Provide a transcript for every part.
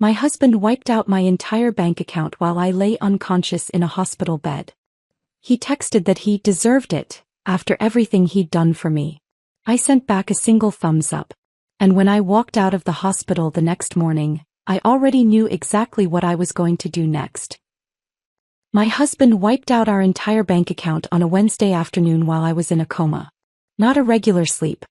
My husband wiped out my entire bank account while I lay unconscious in a hospital bed. He texted that he deserved it, after everything he'd done for me. I sent back a single thumbs up. And when I walked out of the hospital the next morning, I already knew exactly what I was going to do next. My husband wiped out our entire bank account on a Wednesday afternoon while I was in a coma. Not a regular sleep.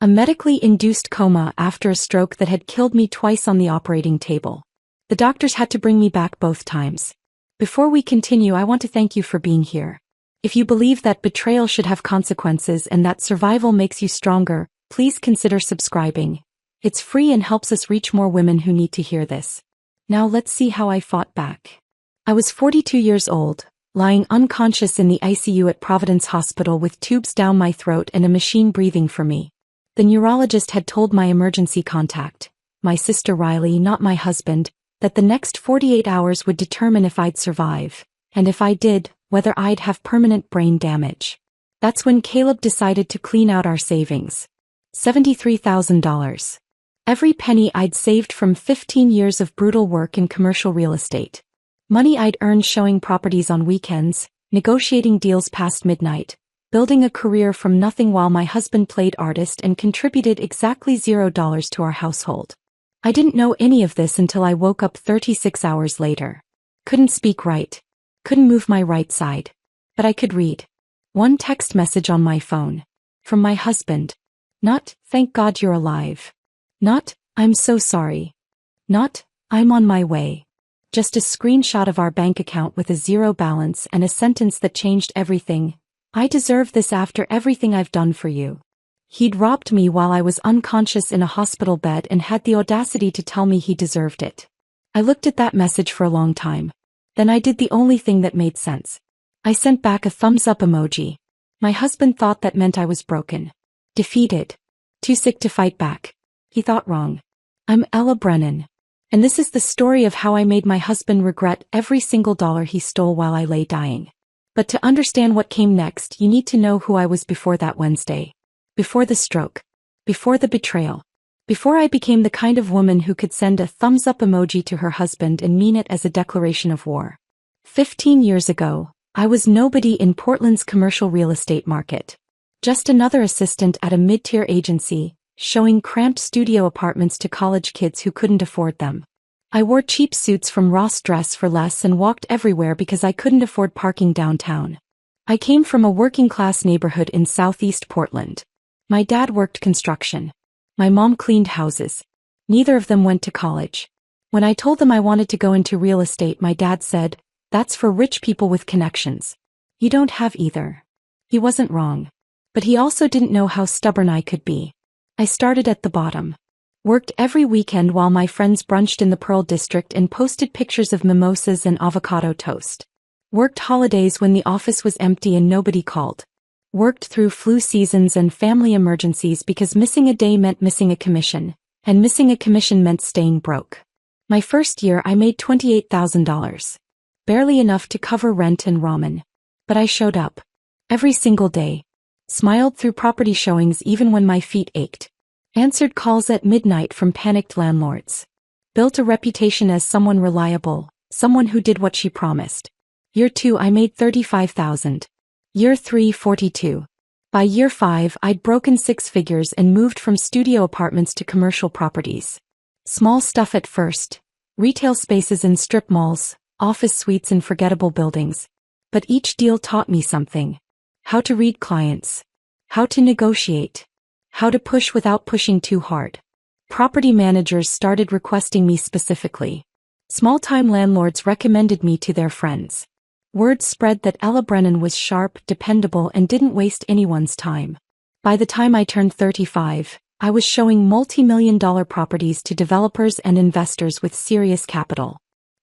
A medically induced coma after a stroke that had killed me twice on the operating table. The doctors had to bring me back both times. Before we continue, I want to thank you for being here. If you believe that betrayal should have consequences and that survival makes you stronger, please consider subscribing. It's free and helps us reach more women who need to hear this. Now let's see how I fought back. I was 42 years old, lying unconscious in the ICU at Providence Hospital with tubes down my throat and a machine breathing for me. The neurologist had told my emergency contact, my sister Riley, not my husband, that the next 48 hours would determine if I'd survive, and if I did, whether I'd have permanent brain damage. That's when Caleb decided to clean out our savings. $73,000. Every penny I'd saved from 15 years of brutal work in commercial real estate. Money I'd earned showing properties on weekends, negotiating deals past midnight, building a career from nothing while my husband played artist and contributed exactly $0 to our household. I didn't know any of this until I woke up 36 hours later. Couldn't speak right. Couldn't move my right side. But I could read. One text message on my phone. From my husband. Not, "Thank God you're alive." Not, "I'm so sorry." Not, "I'm on my way." Just a screenshot of our bank account with a zero balance and a sentence that changed everything. "I deserve this after everything I've done for you." He'd robbed me while I was unconscious in a hospital bed and had the audacity to tell me he deserved it. I looked at that message for a long time. Then I did the only thing that made sense. I sent back a thumbs up emoji. My husband thought that meant I was broken. Defeated. Too sick to fight back. He thought wrong. I'm Ella Brennan. And this is the story of how I made my husband regret every single dollar he stole while I lay dying. But to understand what came next, you need to know who I was before that Wednesday. Before the stroke. Before the betrayal. Before I became the kind of woman who could send a thumbs up emoji to her husband and mean it as a declaration of war. 15 years ago, I was nobody in Portland's commercial real estate market. Just another assistant at a mid-tier agency, showing cramped studio apartments to college kids who couldn't afford them. I wore cheap suits from Ross Dress for less and walked everywhere because I couldn't afford parking downtown. I came from a working-class neighborhood in southeast Portland. My dad worked construction. My mom cleaned houses. Neither of them went to college. When I told them I wanted to go into real estate, my dad said, "That's for rich people with connections. You don't have either." He wasn't wrong. But he also didn't know how stubborn I could be. I started at the bottom. Worked every weekend while my friends brunched in the Pearl District and posted pictures of mimosas and avocado toast. Worked holidays when the office was empty and nobody called. Worked through flu seasons and family emergencies because missing a day meant missing a commission, and missing a commission meant staying broke. My first year I made $28,000. Barely enough to cover rent and ramen. But I showed up. Every single day. Smiled through property showings even when my feet ached. Answered calls at midnight from panicked landlords. Built a reputation as someone reliable, someone who did what she promised. Year 2 I made $35,000. Year 3 $42,000. By year 5 I'd broken 6 figures and moved from studio apartments to commercial properties. Small stuff at first. Retail spaces in strip malls, office suites in forgettable buildings. But each deal taught me something. How to read clients. How to negotiate. How to push without pushing too hard. Property managers started requesting me specifically. Small-time landlords recommended me to their friends. Word spread that Ella Brennan was sharp, dependable, and didn't waste anyone's time. By the time I turned 35, I was showing multi-million-dollar properties to developers and investors with serious capital.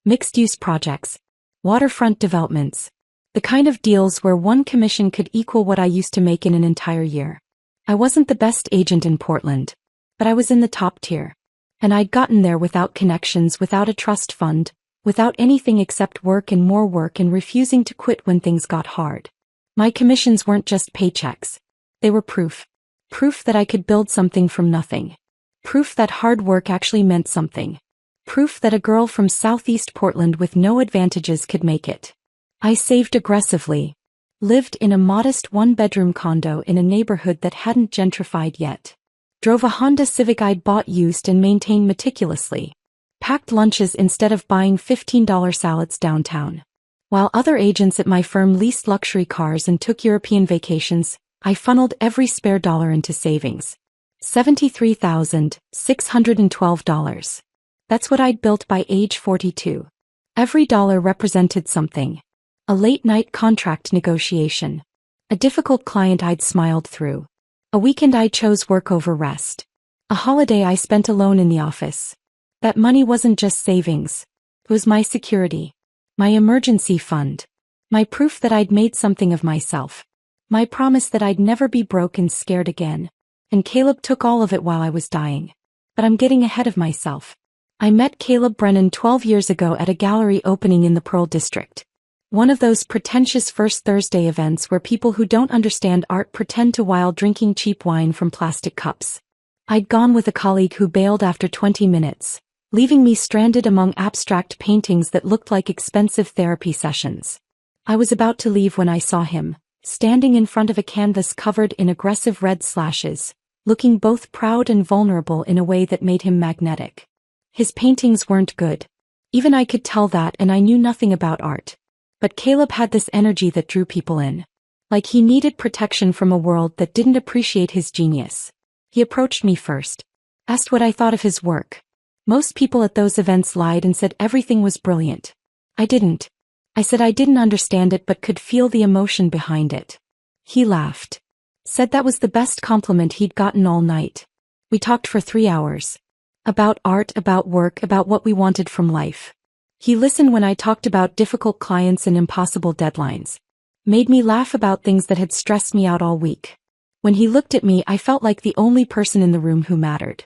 Mixed-use projects. Waterfront developments. The kind of deals where one commission could equal what I used to make in an entire year. I wasn't the best agent in Portland, but I was in the top tier. And I'd gotten there without connections, without a trust fund, without anything except work and more work and refusing to quit when things got hard. My commissions weren't just paychecks. They were proof. Proof that I could build something from nothing. Proof that hard work actually meant something. Proof that a girl from Southeast Portland with no advantages could make it. I saved aggressively. Lived in a modest one-bedroom condo in a neighborhood that hadn't gentrified yet. Drove a Honda Civic I'd bought used and maintained meticulously. Packed lunches instead of buying $15 salads downtown. While other agents at my firm leased luxury cars and took European vacations, I funneled every spare dollar into savings. $73,612. That's what I'd built by age 42. Every dollar represented something. A late-night contract negotiation. A difficult client I'd smiled through. A weekend I chose work over rest. A holiday I spent alone in the office. That money wasn't just savings. It was my security. My emergency fund. My proof that I'd made something of myself. My promise that I'd never be broke and scared again. And Caleb took all of it while I was dying. But I'm getting ahead of myself. I met Caleb Brennan 12 years ago at a gallery opening in the Pearl District. One of those pretentious First Thursday events where people who don't understand art pretend to while drinking cheap wine from plastic cups. I'd gone with a colleague who bailed after 20 minutes, leaving me stranded among abstract paintings that looked like expensive therapy sessions. I was about to leave when I saw him, standing in front of a canvas covered in aggressive red slashes, looking both proud and vulnerable in a way that made him magnetic. His paintings weren't good. Even I could tell that, and I knew nothing about art. But Caleb had this energy that drew people in. Like he needed protection from a world that didn't appreciate his genius. He approached me first. Asked what I thought of his work. Most people at those events lied and said everything was brilliant. I didn't. I said I didn't understand it but could feel the emotion behind it. He laughed. Said that was the best compliment he'd gotten all night. We talked for 3 hours. About art, about work, about what we wanted from life. He listened when I talked about difficult clients and impossible deadlines. Made me laugh about things that had stressed me out all week. When he looked at me, I felt like the only person in the room who mattered.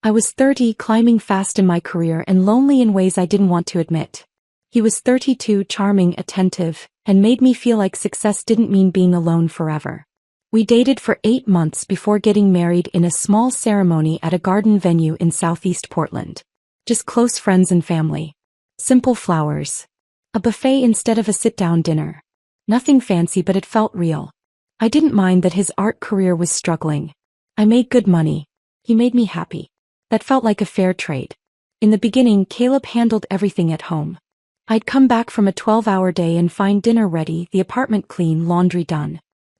I was 30, climbing fast in my career and lonely in ways I didn't want to admit. He was 32, charming, attentive, and made me feel like success didn't mean being alone forever. We dated for 8 months before getting married in a small ceremony at a garden venue in Southeast Portland. Just close friends and family. Simple flowers. A buffet instead of a sit-down dinner. Nothing fancy, but it felt real. I didn't mind that his art career was struggling. I made good money. He made me happy. That felt like a fair trade. In the beginning, Caleb handled everything at home. I'd come back from a 12-hour day and find dinner ready, the apartment clean, laundry done.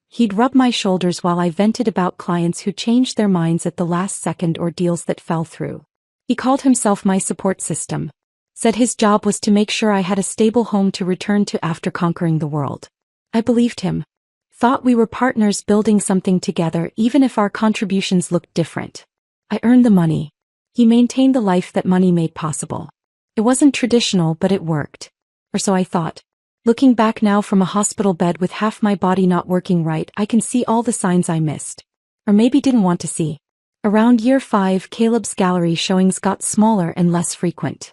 He'd rub my shoulders while I vented about clients who changed their minds at the last second or deals that fell through. He called himself my support system. Said his job was to make sure I had a stable home to return to after conquering the world. I believed him. Thought we were partners building something together even if our contributions looked different. I earned the money. He maintained the life that money made possible. It wasn't traditional, but it worked. Or so I thought. Looking back now from a hospital bed with half my body not working right, I can see all the signs I missed. Or maybe didn't want to see. Around year 5, Caleb's gallery showings got smaller and less frequent.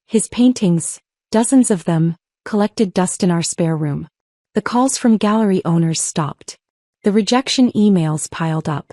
His paintings, dozens of them, collected dust in our spare room. The calls from gallery owners stopped. The rejection emails piled up.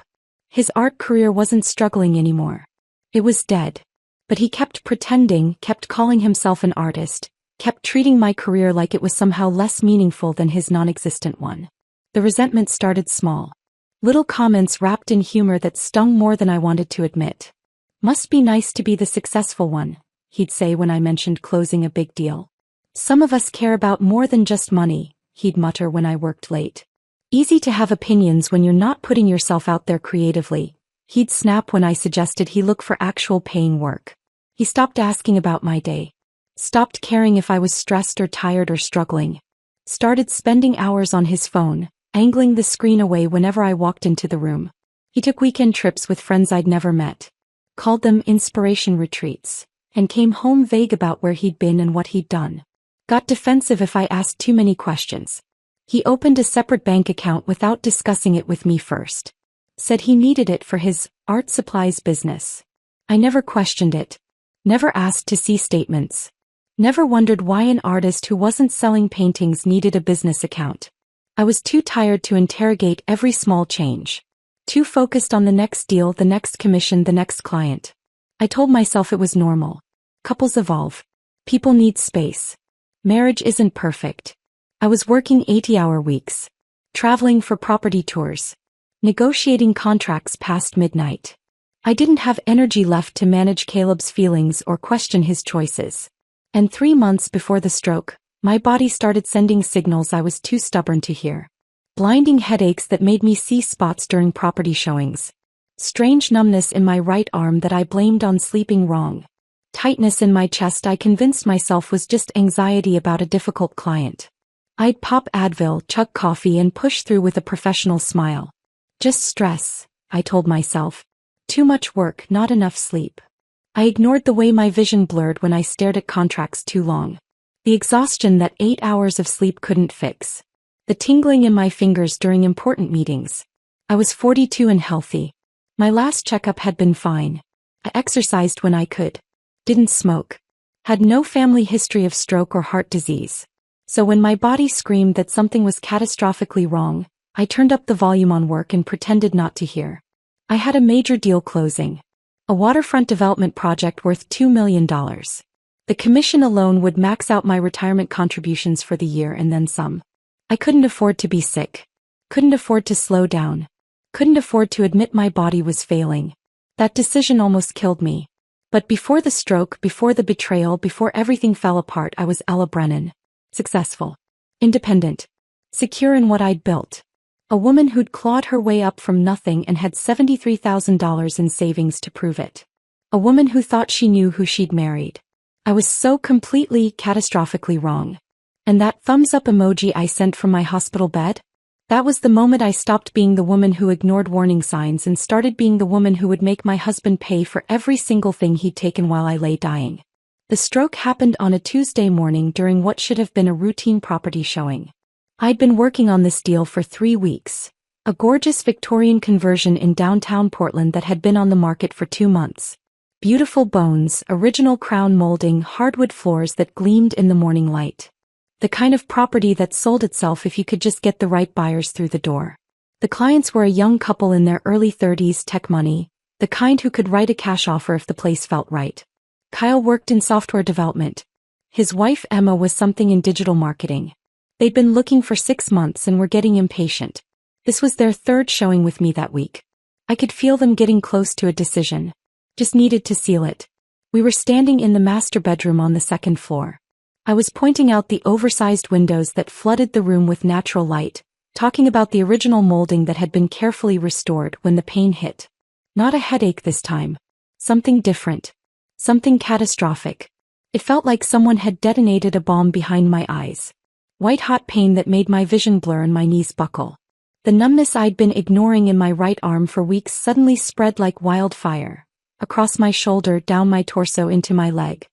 His art career wasn't struggling anymore. It was dead. But he kept pretending, kept calling himself an artist, kept treating my career like it was somehow less meaningful than his non-existent one. The resentment started small. Little comments wrapped in humor that stung more than I wanted to admit. Must be nice to be the successful one, he'd say when I mentioned closing a big deal. Some of us care about more than just money, he'd mutter when I worked late. Easy to have opinions when you're not putting yourself out there creatively, he'd snap when I suggested he look for actual paying work. He stopped asking about my day. Stopped caring if I was stressed or tired or struggling. Started spending hours on his phone, angling the screen away whenever I walked into the room. He took weekend trips with friends I'd never met. Called them inspiration retreats. And came home vague about where he'd been and what he'd done. Got defensive if I asked too many questions. He opened a separate bank account without discussing it with me first. Said he needed it for his art supplies business. I never questioned it. Never asked to see statements. Never wondered why an artist who wasn't selling paintings needed a business account. I was too tired to interrogate every small change. Too focused on the next deal, the next commission, the next client. I told myself it was normal. Couples evolve. People need space. Marriage isn't perfect. I was working 80-hour weeks. Traveling for property tours. Negotiating contracts past midnight. I didn't have energy left to manage Caleb's feelings or question his choices. And 3 months before the stroke, my body started sending signals I was too stubborn to hear. Blinding headaches that made me see spots during property showings. Strange numbness in my right arm that I blamed on sleeping wrong. Tightness in my chest I convinced myself was just anxiety about a difficult client. I'd pop Advil, chug coffee and push through with a professional smile. Just stress, I told myself. Too much work, not enough sleep. I ignored the way my vision blurred when I stared at contracts too long. The exhaustion that 8 hours of sleep couldn't fix. The tingling in my fingers during important meetings. I was 42 and healthy. My last checkup had been fine. I exercised when I could. Didn't smoke. Had no family history of stroke or heart disease. So when my body screamed that something was catastrophically wrong, I turned up the volume on work and pretended not to hear. I had a major deal closing. A waterfront development project worth $2 million. The commission alone would max out my retirement contributions for the year and then some. I couldn't afford to be sick. Couldn't afford to slow down. Couldn't afford to admit my body was failing. That decision almost killed me. But before the stroke, before the betrayal, before everything fell apart, I was Ella Brennan. Successful. Independent. Secure in what I'd built. A woman who'd clawed her way up from nothing and had $73,000 in savings to prove it. A woman who thought she knew who she'd married. I was so completely, catastrophically wrong. And that thumbs-up emoji I sent from my hospital bed? That was the moment I stopped being the woman who ignored warning signs and started being the woman who would make my husband pay for every single thing he'd taken while I lay dying. The stroke happened on a Tuesday morning during what should have been a routine property showing. I'd been working on this deal for 3 weeks. A gorgeous Victorian conversion in downtown Portland that had been on the market for 2 months. Beautiful bones, original crown molding, hardwood floors that gleamed in the morning light. The kind of property that sold itself if you could just get the right buyers through the door. The clients were a young couple in their early 30s, tech money, the kind who could write a cash offer if the place felt right. Kyle worked in software development. His wife Emma was something in digital marketing. They'd been looking for 6 months and were getting impatient. This was their 3rd showing with me that week. I could feel them getting close to a decision. Just needed to seal it. We were standing in the master bedroom on the 2nd floor. I was pointing out the oversized windows that flooded the room with natural light, talking about the original molding that had been carefully restored when the pain hit. Not a headache this time. Something different. Something catastrophic. It felt like someone had detonated a bomb behind my eyes. White-hot pain that made my vision blur and my knees buckle. The numbness I'd been ignoring in my right arm for weeks suddenly spread like wildfire. Across my shoulder, down my torso, into my leg.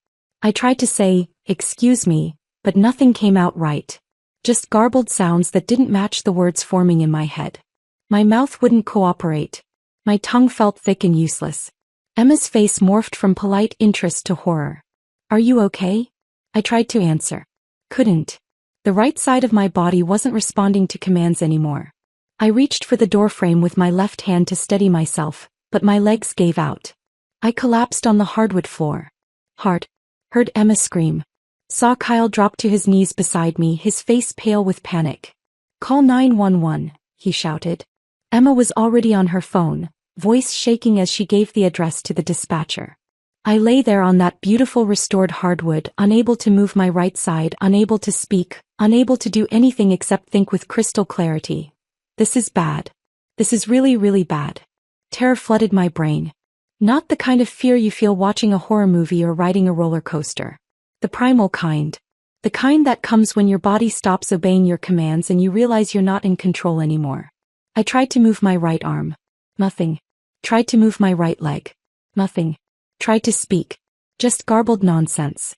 I tried to say, "Excuse me," but nothing came out right. Just garbled sounds that didn't match the words forming in my head. My mouth wouldn't cooperate. My tongue felt thick and useless. Emma's face morphed from polite interest to horror. "Are you okay?" I tried to answer. Couldn't. The right side of my body wasn't responding to commands anymore. I reached for the doorframe with my left hand to steady myself, but my legs gave out. I collapsed on the hardwood floor. Heart. Heard Emma scream. Saw Kyle drop to his knees beside me, his face pale with panic. "Call 911, he shouted. Emma was already on her phone, voice shaking as she gave the address to the dispatcher. I lay there on that beautiful restored hardwood, unable to move my right side, unable to speak, unable to do anything except think with crystal clarity. This is bad. This is really, really bad. Terror flooded my brain. Not the kind of fear you feel watching a horror movie or riding a roller coaster. The primal kind. The kind that comes when your body stops obeying your commands and you realize you're not in control anymore. I tried to move my right arm. Nothing. Tried to move my right leg. Nothing. Tried to speak. Just garbled nonsense.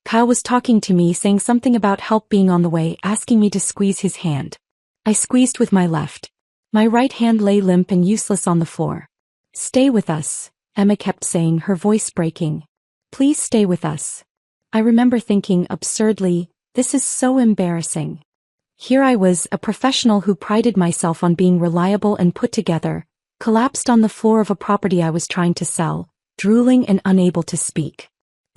Kyle was talking to me, saying something about help being on the way, asking me to squeeze his hand. I squeezed with my left. My right hand lay limp and useless on the floor. "Stay with us," Emma kept saying, her voice breaking. "Please stay with us." I remember thinking absurdly, this is so embarrassing. Here I was, a professional who prided myself on being reliable and put together, collapsed on the floor of a property I was trying to sell, drooling and unable to speak.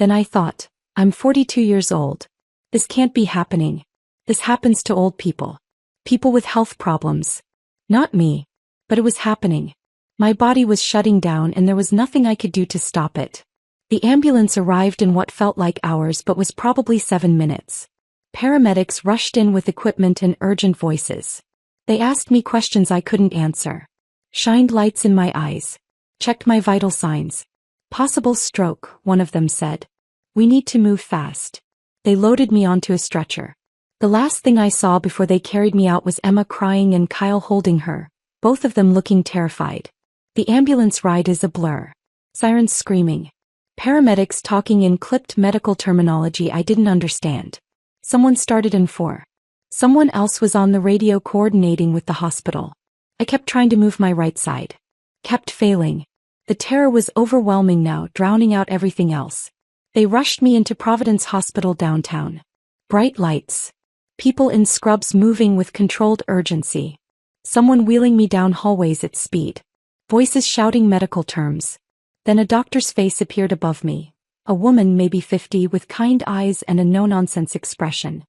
Then I thought, I'm 42 years old. This can't be happening. This happens to old people. People with health problems. Not me. But it was happening. My body was shutting down and there was nothing I could do to stop it. The ambulance arrived in what felt like hours but was probably 7 minutes. Paramedics rushed in with equipment and urgent voices. They asked me questions I couldn't answer. Shined lights in my eyes. Checked my vital signs. Possible stroke, one of them said. We need to move fast. They loaded me onto a stretcher. The last thing I saw before they carried me out was Emma crying and Kyle holding her, both of them looking terrified. The ambulance ride is a blur. Sirens screaming. Paramedics talking in clipped medical terminology I didn't understand. Someone started in 4. Someone else was on the radio coordinating with the hospital. I kept trying to move my right side. Kept failing. The terror was overwhelming now, drowning out everything else. They rushed me into Providence Hospital downtown. Bright lights. People in scrubs moving with controlled urgency. Someone wheeling me down hallways at speed. Voices shouting medical terms. Then a doctor's face appeared above me. A woman, maybe 50, with kind eyes and a no-nonsense expression.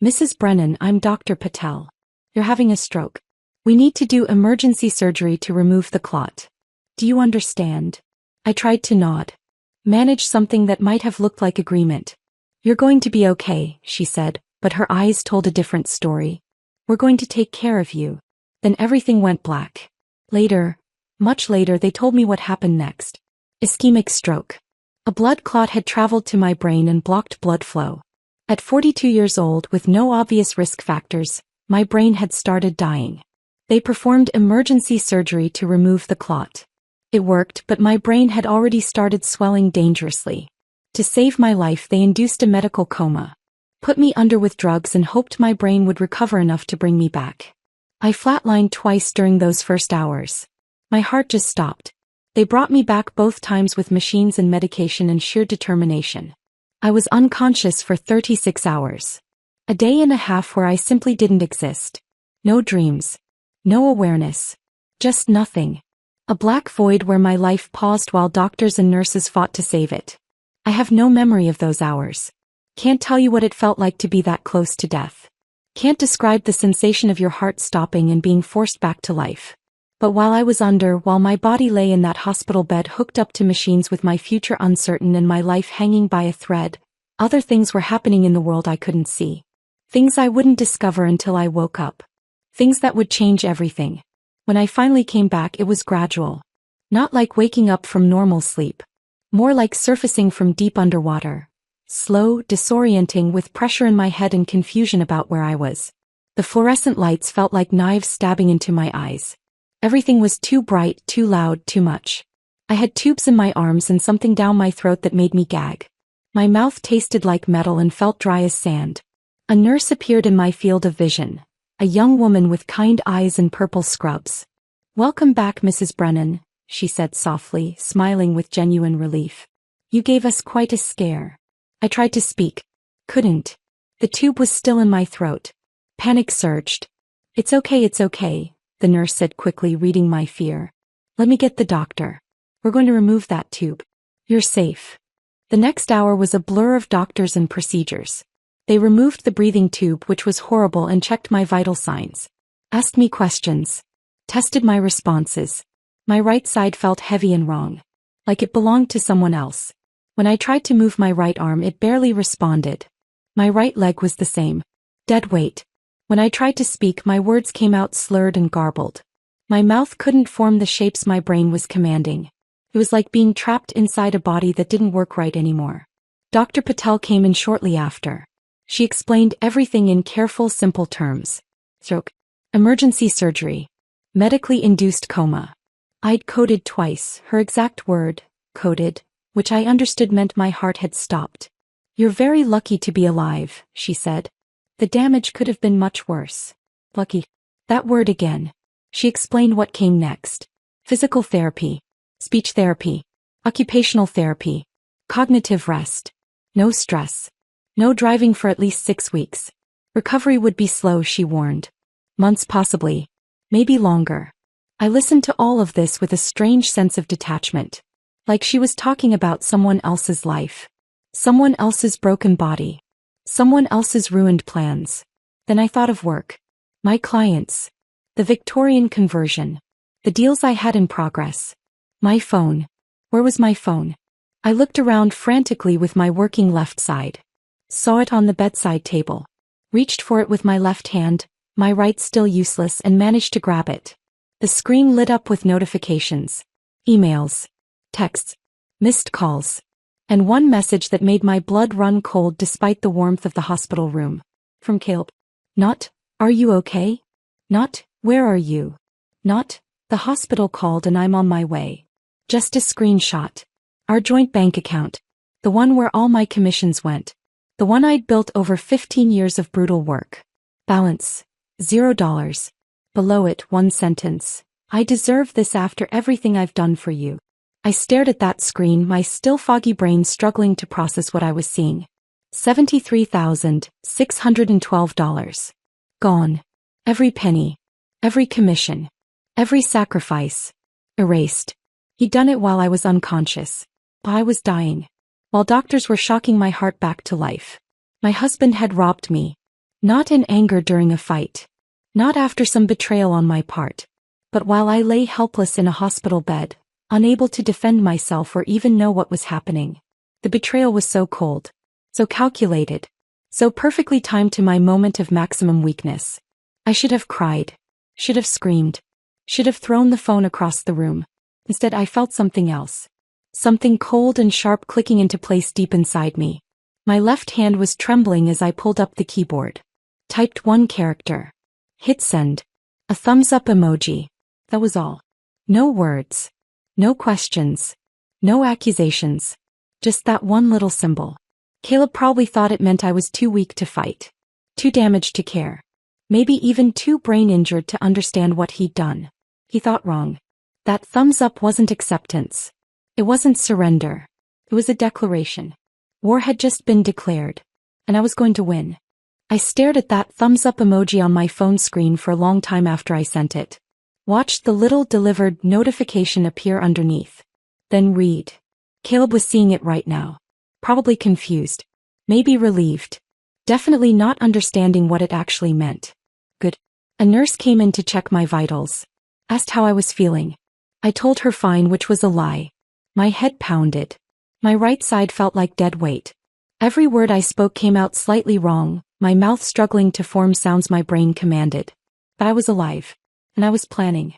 Mrs. Brennan, I'm Dr. Patel. You're having a stroke. We need to do emergency surgery to remove the clot. Do you understand? I tried to nod. Manage something that might have looked like agreement. You're going to be okay, she said, but her eyes told a different story. We're going to take care of you. Then everything went black. Later, much later, they told me what happened next. Ischemic stroke. A blood clot had traveled to my brain and blocked blood flow. At 42 years old, with no obvious risk factors, my brain had started dying. They performed emergency surgery to remove the clot. It worked, but my brain had already started swelling dangerously. To save my life, they induced a medical coma. Put me under with drugs and hoped my brain would recover enough to bring me back. I flatlined twice during those first hours. My heart just stopped. They brought me back both times with machines and medication and sheer determination. I was unconscious for 36 hours. A day and a half where I simply didn't exist. No dreams. No awareness. Just nothing. A black void where my life paused while doctors and nurses fought to save it. I have no memory of those hours. Can't tell you what it felt like to be that close to death. Can't describe the sensation of your heart stopping and being forced back to life. But while my body lay in that hospital bed hooked up to machines with my future uncertain and my life hanging by a thread, other things were happening in the world I couldn't see. Things I wouldn't discover until I woke up. Things that would change everything. When I finally came back, it was gradual. Not like waking up from normal sleep. More like surfacing from deep underwater. Slow, disorienting, with pressure in my head and confusion about where I was. The fluorescent lights felt like knives stabbing into my eyes. Everything was too bright, too loud, too much. I had tubes in my arms and something down my throat that made me gag. My mouth tasted like metal and felt dry as sand. A nurse appeared in my field of vision. A young woman with kind eyes and purple scrubs. Welcome back, Mrs. Brennan, she said softly, smiling with genuine relief. You gave us quite a scare. I tried to speak. Couldn't. The tube was still in my throat. Panic surged. It's okay, the nurse said quickly, reading my fear. Let me get the doctor. We're going to remove that tube. You're safe. The next hour was a blur of doctors and procedures. They removed the breathing tube, which was horrible, and checked my vital signs. Asked me questions. Tested my responses. My right side felt heavy and wrong. Like it belonged to someone else. When I tried to move my right arm, it barely responded. My right leg was the same. Dead weight. When I tried to speak, my words came out slurred and garbled. My mouth couldn't form the shapes my brain was commanding. It was like being trapped inside a body that didn't work right anymore. Dr. Patel came in shortly after. She explained everything in careful, simple terms. Stroke. Emergency surgery. Medically induced coma. I'd coded twice, her exact word, coded, which I understood meant my heart had stopped. You're very lucky to be alive, she said. The damage could have been much worse. Lucky. That word again. She explained what came next. Physical therapy. Speech therapy. Occupational therapy. Cognitive rest. No stress. No driving for at least 6 weeks. Recovery would be slow, she warned. Months possibly. Maybe longer. I listened to all of this with a strange sense of detachment. Like she was talking about someone else's life. Someone else's broken body. Someone else's ruined plans. Then I thought of work. My clients. The Victorian conversion. The deals I had in progress. My phone. Where was my phone? I looked around frantically with my working left side. Saw it on the bedside table. Reached for it with my left hand, my right still useless, and managed to grab it. The screen lit up with notifications. Emails. Texts. Missed calls. And one message that made my blood run cold despite the warmth of the hospital room. From Caleb. Not, "Are you okay?" Not, "Where are you?" Not, "The hospital called and I'm on my way." Just a screenshot. Our joint bank account. The one where all my commissions went. The one I'd built over 15 years of brutal work. Balance. $0. Below it, one sentence. "I deserve this after everything I've done for you." I stared at that screen, my still foggy brain struggling to process what I was seeing. $73,612. Gone. Every penny. Every commission. Every sacrifice. Erased. He'd done it while I was unconscious. I was dying. While doctors were shocking my heart back to life. My husband had robbed me. Not in anger during a fight. Not after some betrayal on my part. But while I lay helpless in a hospital bed, unable to defend myself or even know what was happening. The betrayal was so cold. So calculated. So perfectly timed to my moment of maximum weakness. I should have cried. Should have screamed. Should have thrown the phone across the room. Instead, I felt something else. Something cold and sharp clicking into place deep inside me. My left hand was trembling as I pulled up the keyboard. Typed one character. Hit send. A thumbs up emoji. That was all. No words. No questions. No accusations. Just that one little symbol. Caleb probably thought it meant I was too weak to fight. Too damaged to care. Maybe even too brain injured to understand what he'd done. He thought wrong. That thumbs up wasn't acceptance. It wasn't surrender. It was a declaration. War had just been declared. And I was going to win. I stared at that thumbs up emoji on my phone screen for a long time after I sent it. Watched the little delivered notification appear underneath. Then read. Caleb was seeing it right now. Probably confused. Maybe relieved. Definitely not understanding what it actually meant. Good. A nurse came in to check my vitals. Asked how I was feeling. I told her fine, which was a lie. My head pounded. My right side felt like dead weight. Every word I spoke came out slightly wrong, my mouth struggling to form sounds my brain commanded. But I was alive. And I was planning.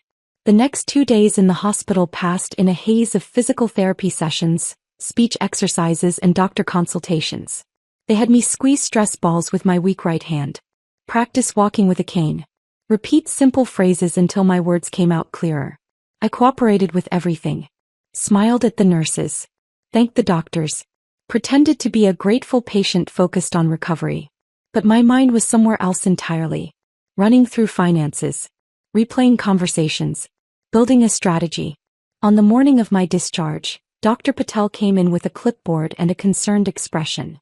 The next 2 days in the hospital passed in a haze of physical therapy sessions, speech exercises, and doctor consultations. They had me squeeze stress balls with my weak right hand. Practice walking with a cane. Repeat simple phrases until my words came out clearer. I cooperated with everything. Smiled at the nurses. Thanked the doctors. Pretended to be a grateful patient focused on recovery. But my mind was somewhere else entirely. Running through finances. Replaying conversations. Building a strategy. On the morning of my discharge, Dr. Patel came in with a clipboard and a concerned expression.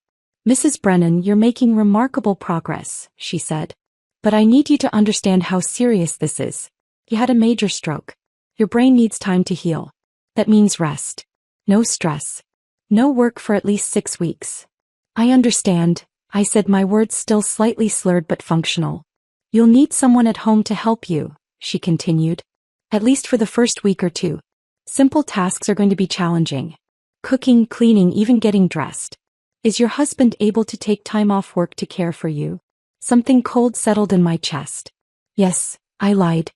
"Mrs. Brennan, you're making remarkable progress," she said. "But I need you to understand how serious this is. You had a major stroke. Your brain needs time to heal. That means rest. No stress. No work for at least 6 weeks." "I understand," I said, my words still slightly slurred but functional. "You'll need someone at home to help you," she continued. "At least for the first week or two. Simple tasks are going to be challenging. Cooking, cleaning, even getting dressed. Is your husband able to take time off work to care for you?" Something cold settled in my chest. "Yes," I lied.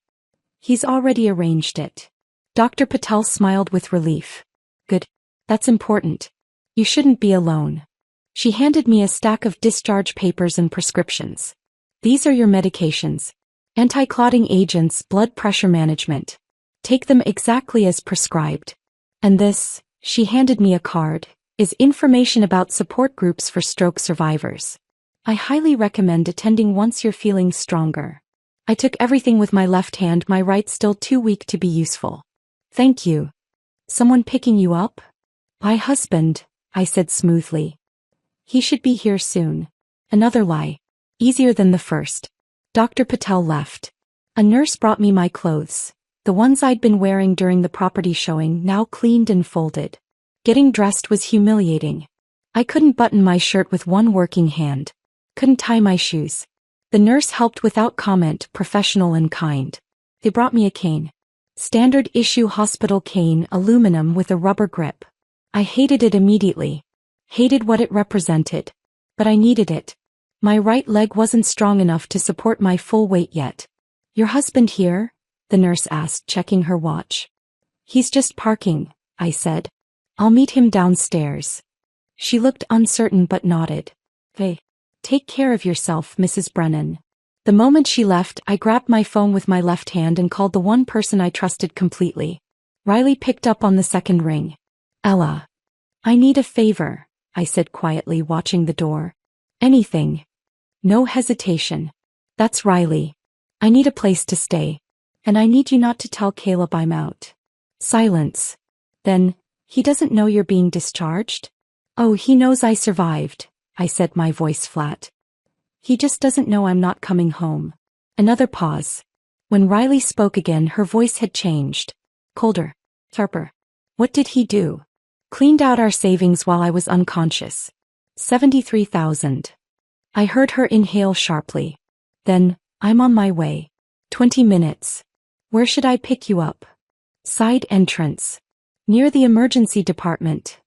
"He's already arranged it." Dr. Patel smiled with relief. "Good. That's important. You shouldn't be alone." She handed me a stack of discharge papers and prescriptions. "These are your medications. Anti-clotting agents, blood pressure management. Take them exactly as prescribed. And this," she handed me a card, "is information about support groups for stroke survivors. I highly recommend attending once you're feeling stronger." I took everything with my left hand, my right still too weak to be useful. "Thank you. Someone picking you up?" "My husband," I said smoothly. "He should be here soon." Another lie. Easier than the first. Dr. Patel left. A nurse brought me my clothes. The ones I'd been wearing during the property showing, now cleaned and folded. Getting dressed was humiliating. I couldn't button my shirt with one working hand. Couldn't tie my shoes. The nurse helped without comment, professional and kind. They brought me a cane. Standard issue hospital cane, aluminum with a rubber grip. I hated it immediately. Hated what it represented. But I needed it. My right leg wasn't strong enough to support my full weight yet. "Your husband here?" the nurse asked, checking her watch. "He's just parking," I said. "I'll meet him downstairs." She looked uncertain but nodded. "Hey, take care of yourself, Mrs. Brennan." The moment she left, I grabbed my phone with my left hand and called the one person I trusted completely. Riley picked up on the second ring. "Ella. I need a favor," I said quietly, watching the door. "Anything." No hesitation. "That's Riley. I need a place to stay. And I need you not to tell Caleb I'm out." Silence. Then, "He doesn't know you're being discharged?" "Oh, he knows I survived," I said, my voice flat. "He just doesn't know I'm not coming home." Another pause. When Riley spoke again, her voice had changed. Colder. Sharper. "What did he do?" "Cleaned out our savings while I was unconscious. 73,000. I heard her inhale sharply. Then, "I'm on my way." 20 minutes. "Where should I pick you up?" "Side entrance. Near the emergency department."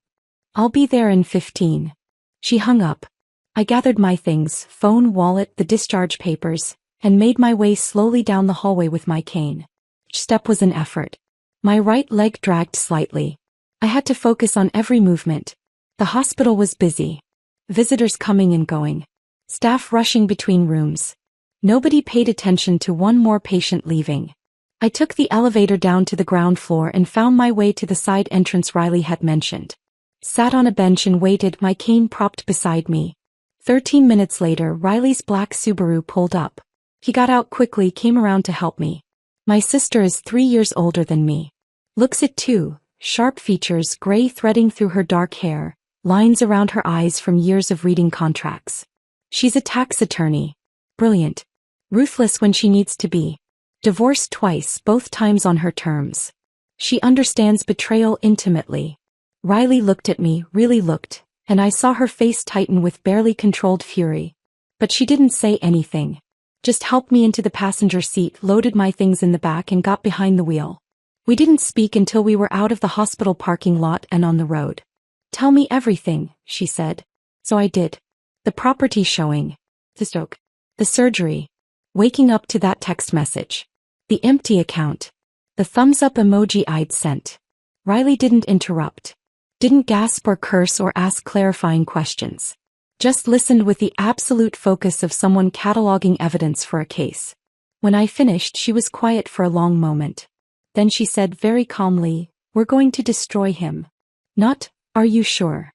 "I'll be there in 15. She hung up. I gathered my things, phone, wallet, the discharge papers, and made my way slowly down the hallway with my cane. Each step was an effort. My right leg dragged slightly. I had to focus on every movement. The hospital was busy. Visitors coming and going. Staff rushing between rooms. Nobody paid attention to one more patient leaving. I took the elevator down to the ground floor and found my way to the side entrance Riley had mentioned. Sat on a bench and waited, my cane propped beside me. 13 minutes later, Riley's black Subaru pulled up. He got out quickly, came around to help me. My sister is 3 years older than me. Looks it too, sharp features, gray threading through her dark hair, lines around her eyes from years of reading contracts. She's a tax attorney. Brilliant. Ruthless when she needs to be. Divorced twice, both times on her terms. She understands betrayal intimately. Riley looked at me, really looked, and I saw her face tighten with barely controlled fury. But she didn't say anything. Just helped me into the passenger seat, loaded my things in the back and got behind the wheel. We didn't speak until we were out of the hospital parking lot and on the road. "Tell me everything," she said. So I did. The property showing. The stroke. The surgery. Waking up to that text message. The empty account. The thumbs up emoji I'd sent. Riley didn't interrupt. Didn't gasp or curse or ask clarifying questions. Just listened with the absolute focus of someone cataloging evidence for a case. When I finished, she was quiet for a long moment. Then she said very calmly, "We're going to destroy him." Not, "Are you sure?"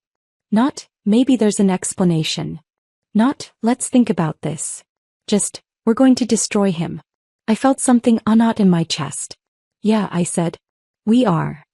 Not, "Maybe there's an explanation." Not, "Let's think about this." Just, "We're going to destroy him." I felt something unknot in my chest. "Yeah," I said. "We are."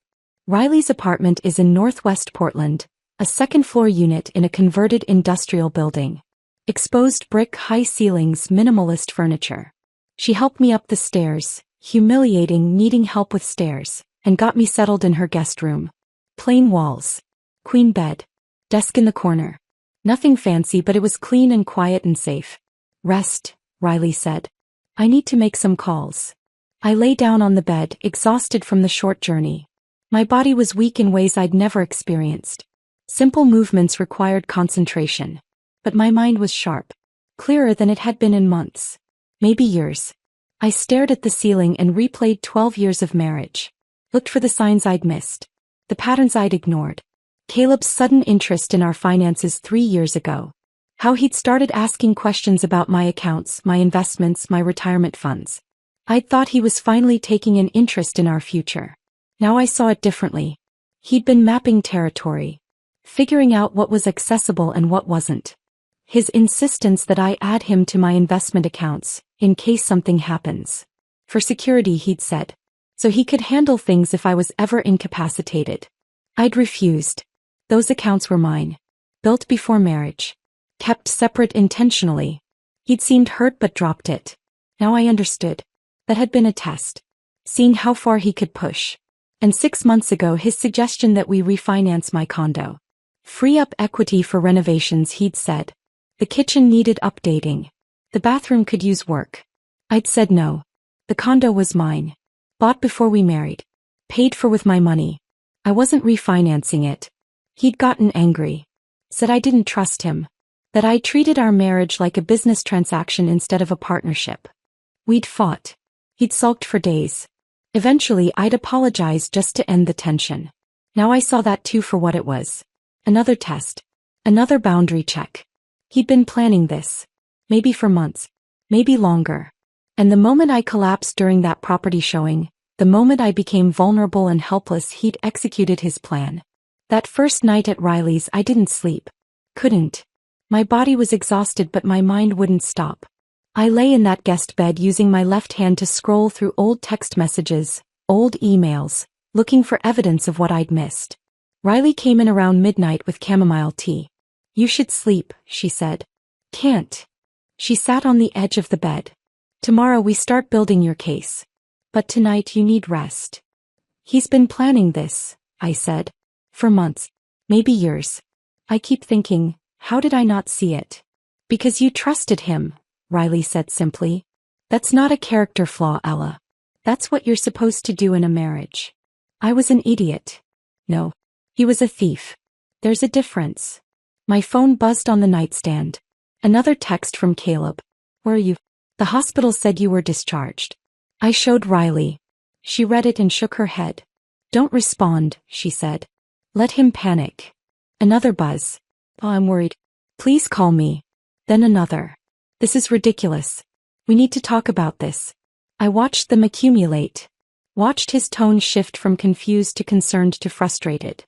Riley's apartment is in Northwest Portland, a second-floor unit in a converted industrial building. Exposed brick, high ceilings, minimalist furniture. She helped me up the stairs, humiliating, needing help with stairs, and got me settled in her guest room. Plain walls. Queen bed. Desk in the corner. Nothing fancy, but it was clean and quiet and safe. "Rest," Riley said. "I need to make some calls." I lay down on the bed, exhausted from the short journey. My body was weak in ways I'd never experienced. Simple movements required concentration. But my mind was sharp. Clearer than it had been in months. Maybe years. I stared at the ceiling and replayed 12 years of marriage. Looked for the signs I'd missed. The patterns I'd ignored. Caleb's sudden interest in our finances 3 years ago. How he'd started asking questions about my accounts, my investments, my retirement funds. I'd thought he was finally taking an interest in our future. Now I saw it differently. He'd been mapping territory. Figuring out what was accessible and what wasn't. His insistence that I add him to my investment accounts, in case something happens. For security, he'd said. So he could handle things if I was ever incapacitated. I'd refused. Those accounts were mine. Built before marriage. Kept separate intentionally. He'd seemed hurt but dropped it. Now I understood. That had been a test. Seeing how far he could push. And 6 months ago his suggestion that we refinance my condo. Free up equity for renovations, he'd said. The kitchen needed updating. The bathroom could use work. I'd said no. The condo was mine. Bought before we married. Paid for with my money. I wasn't refinancing it. He'd gotten angry. Said I didn't trust him. That I treated our marriage like a business transaction instead of a partnership. We'd fought. He'd sulked for days. Eventually I'd apologized just to end the tension. Now I saw that too for what it was. Another test. Another boundary check. He'd been planning this. Maybe for months. Maybe longer. And the moment I collapsed during that property showing, the moment I became vulnerable and helpless, he'd executed his plan. That first night at Riley's I didn't sleep. Couldn't. My body was exhausted but my mind wouldn't stop. I lay in that guest bed using my left hand to scroll through old text messages, old emails, looking for evidence of what I'd missed. Riley came in around midnight with chamomile tea. You should sleep, she said. Can't. She sat on the edge of the bed. Tomorrow we start building your case. But tonight you need rest. He's been planning this, I said. For months. Maybe years. I keep thinking, how did I not see it? Because you trusted him, Riley said simply. That's not a character flaw, Ella. That's what you're supposed to do in a marriage. I was an idiot. No. He was a thief. There's a difference. My phone buzzed on the nightstand. Another text from Caleb. Where are you? The hospital said you were discharged. I showed Riley. She read it and shook her head. Don't respond, she said. Let him panic. Another buzz. Oh, I'm worried. Please call me. Then another. This is ridiculous. We need to talk about this. I watched them accumulate. Watched his tone shift from confused to concerned to frustrated.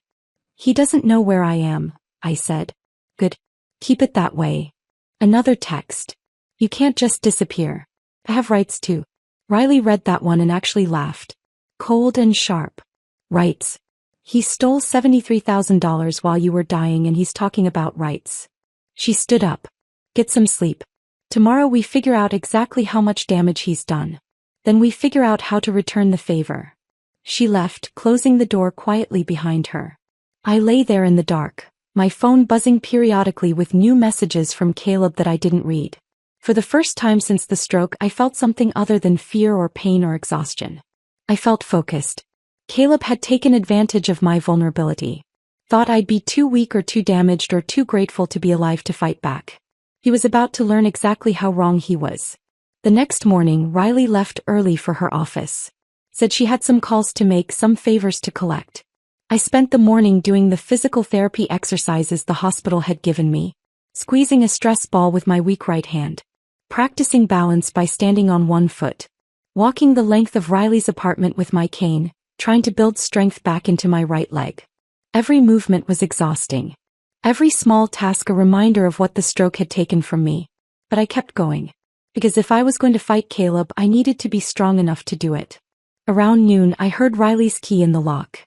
He doesn't know where I am, I said. Good. Keep it that way. Another text. You can't just disappear. I have rights too. Riley read that one and actually laughed. Cold and sharp. Rights. He stole $73,000 while you were dying and he's talking about rights. She stood up. Get some sleep. Tomorrow we figure out exactly how much damage he's done. Then we figure out how to return the favor. She left, closing the door quietly behind her. I lay there in the dark, my phone buzzing periodically with new messages from Caleb that I didn't read. For the first time since the stroke, I felt something other than fear or pain or exhaustion. I felt focused. Caleb had taken advantage of my vulnerability. Thought I'd be too weak or too damaged or too grateful to be alive to fight back. He was about to learn exactly how wrong he was. The next morning, Riley left early for her office. Said she had some calls to make, some favors to collect. I spent the morning doing the physical therapy exercises the hospital had given me. Squeezing a stress ball with my weak right hand. Practicing balance by standing on one foot. Walking the length of Riley's apartment with my cane, trying to build strength back into my right leg. Every movement was exhausting. Every small task a reminder of what the stroke had taken from me. But I kept going. Because if I was going to fight Caleb, I needed to be strong enough to do it. Around noon, I heard Riley's key in the lock.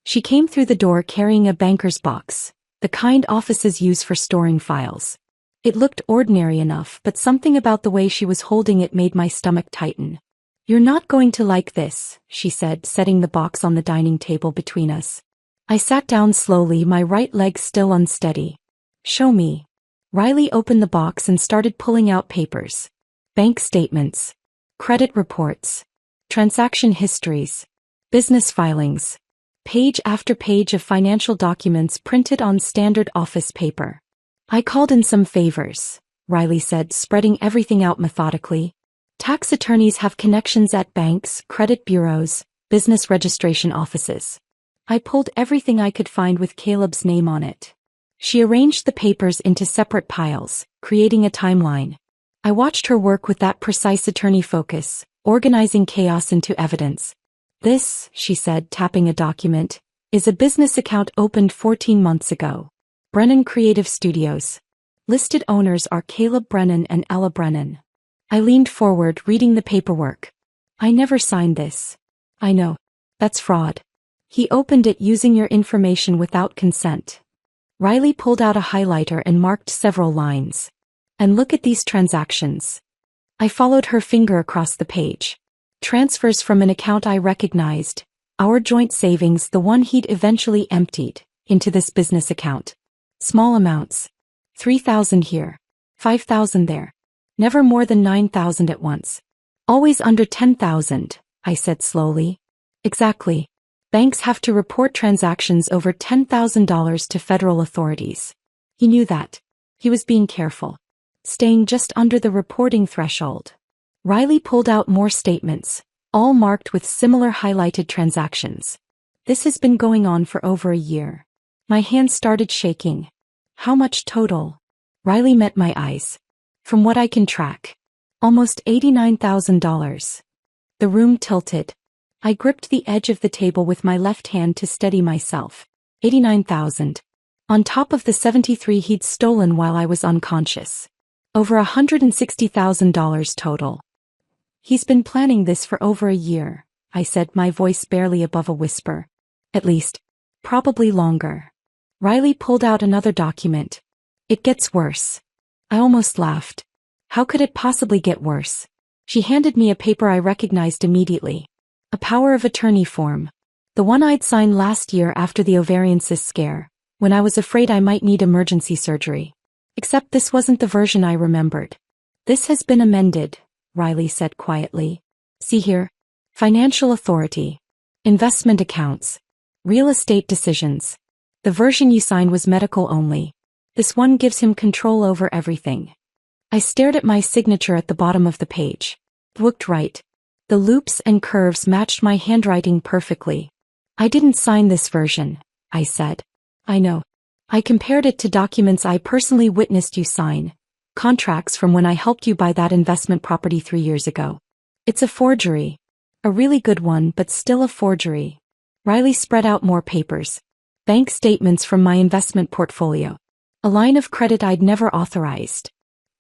She came through the door carrying a banker's box, the kind offices use for storing files. It looked ordinary enough, but something about the way she was holding it made my stomach tighten. You're not going to like this, she said, setting the box on the dining table between us. I sat down slowly, my right leg still unsteady. Show me. Riley opened the box and started pulling out papers. Bank statements. Credit reports. Transaction histories. Business filings. Page after page of financial documents printed on standard office paper. I called in some favors, Riley said, spreading everything out methodically. Tax attorneys have connections at banks, credit bureaus, business registration offices. I pulled everything I could find with Caleb's name on it. She arranged the papers into separate piles, creating a timeline. I watched her work with that precise attorney focus, organizing chaos into evidence. This, she said, tapping a document, is a business account opened 14 months ago. Brennan Creative Studios. Listed owners are Caleb Brennan and Ella Brennan. I leaned forward, reading the paperwork. I never signed this. I know. That's fraud. He opened it using your information without consent. Riley pulled out a highlighter and marked several lines. And look at these transactions. I followed her finger across the page. Transfers from an account I recognized, our joint savings, the one he'd eventually emptied, into this business account. Small amounts. 3,000 here. 5,000 there. Never more than 9,000 at once. Always under 10,000, I said slowly. Exactly. Banks have to report transactions over $10,000 to federal authorities. He knew that. He was being careful. Staying just under the reporting threshold. Riley pulled out more statements, all marked with similar highlighted transactions. This has been going on for over a year. My hands started shaking. How much total? Riley met my eyes. From what I can track. Almost $89,000. The room tilted. I gripped the edge of the table with my left hand to steady myself. 89,000. On top of the 73 he'd stolen while I was unconscious. Over $160,000 total. He's been planning this for over a year, I said, my voice barely above a whisper. At least. Probably longer. Riley pulled out another document. It gets worse. I almost laughed. How could it possibly get worse? She handed me a paper I recognized immediately. A power of attorney form. The one I'd signed last year after the ovarian cyst scare, when I was afraid I might need emergency surgery. Except this wasn't the version I remembered. This has been amended, Riley said quietly. See here. Financial authority. Investment accounts. Real estate decisions. The version you signed was medical only. This one gives him control over everything. I stared at my signature at the bottom of the page. Looked right. The loops and curves matched my handwriting perfectly. I didn't sign this version, I said. I know. I compared it to documents I personally witnessed you sign. Contracts from when I helped you buy that investment property 3 years ago. It's a forgery. A really good one, but still a forgery. Riley spread out more papers. Bank statements from my investment portfolio. A line of credit I'd never authorized.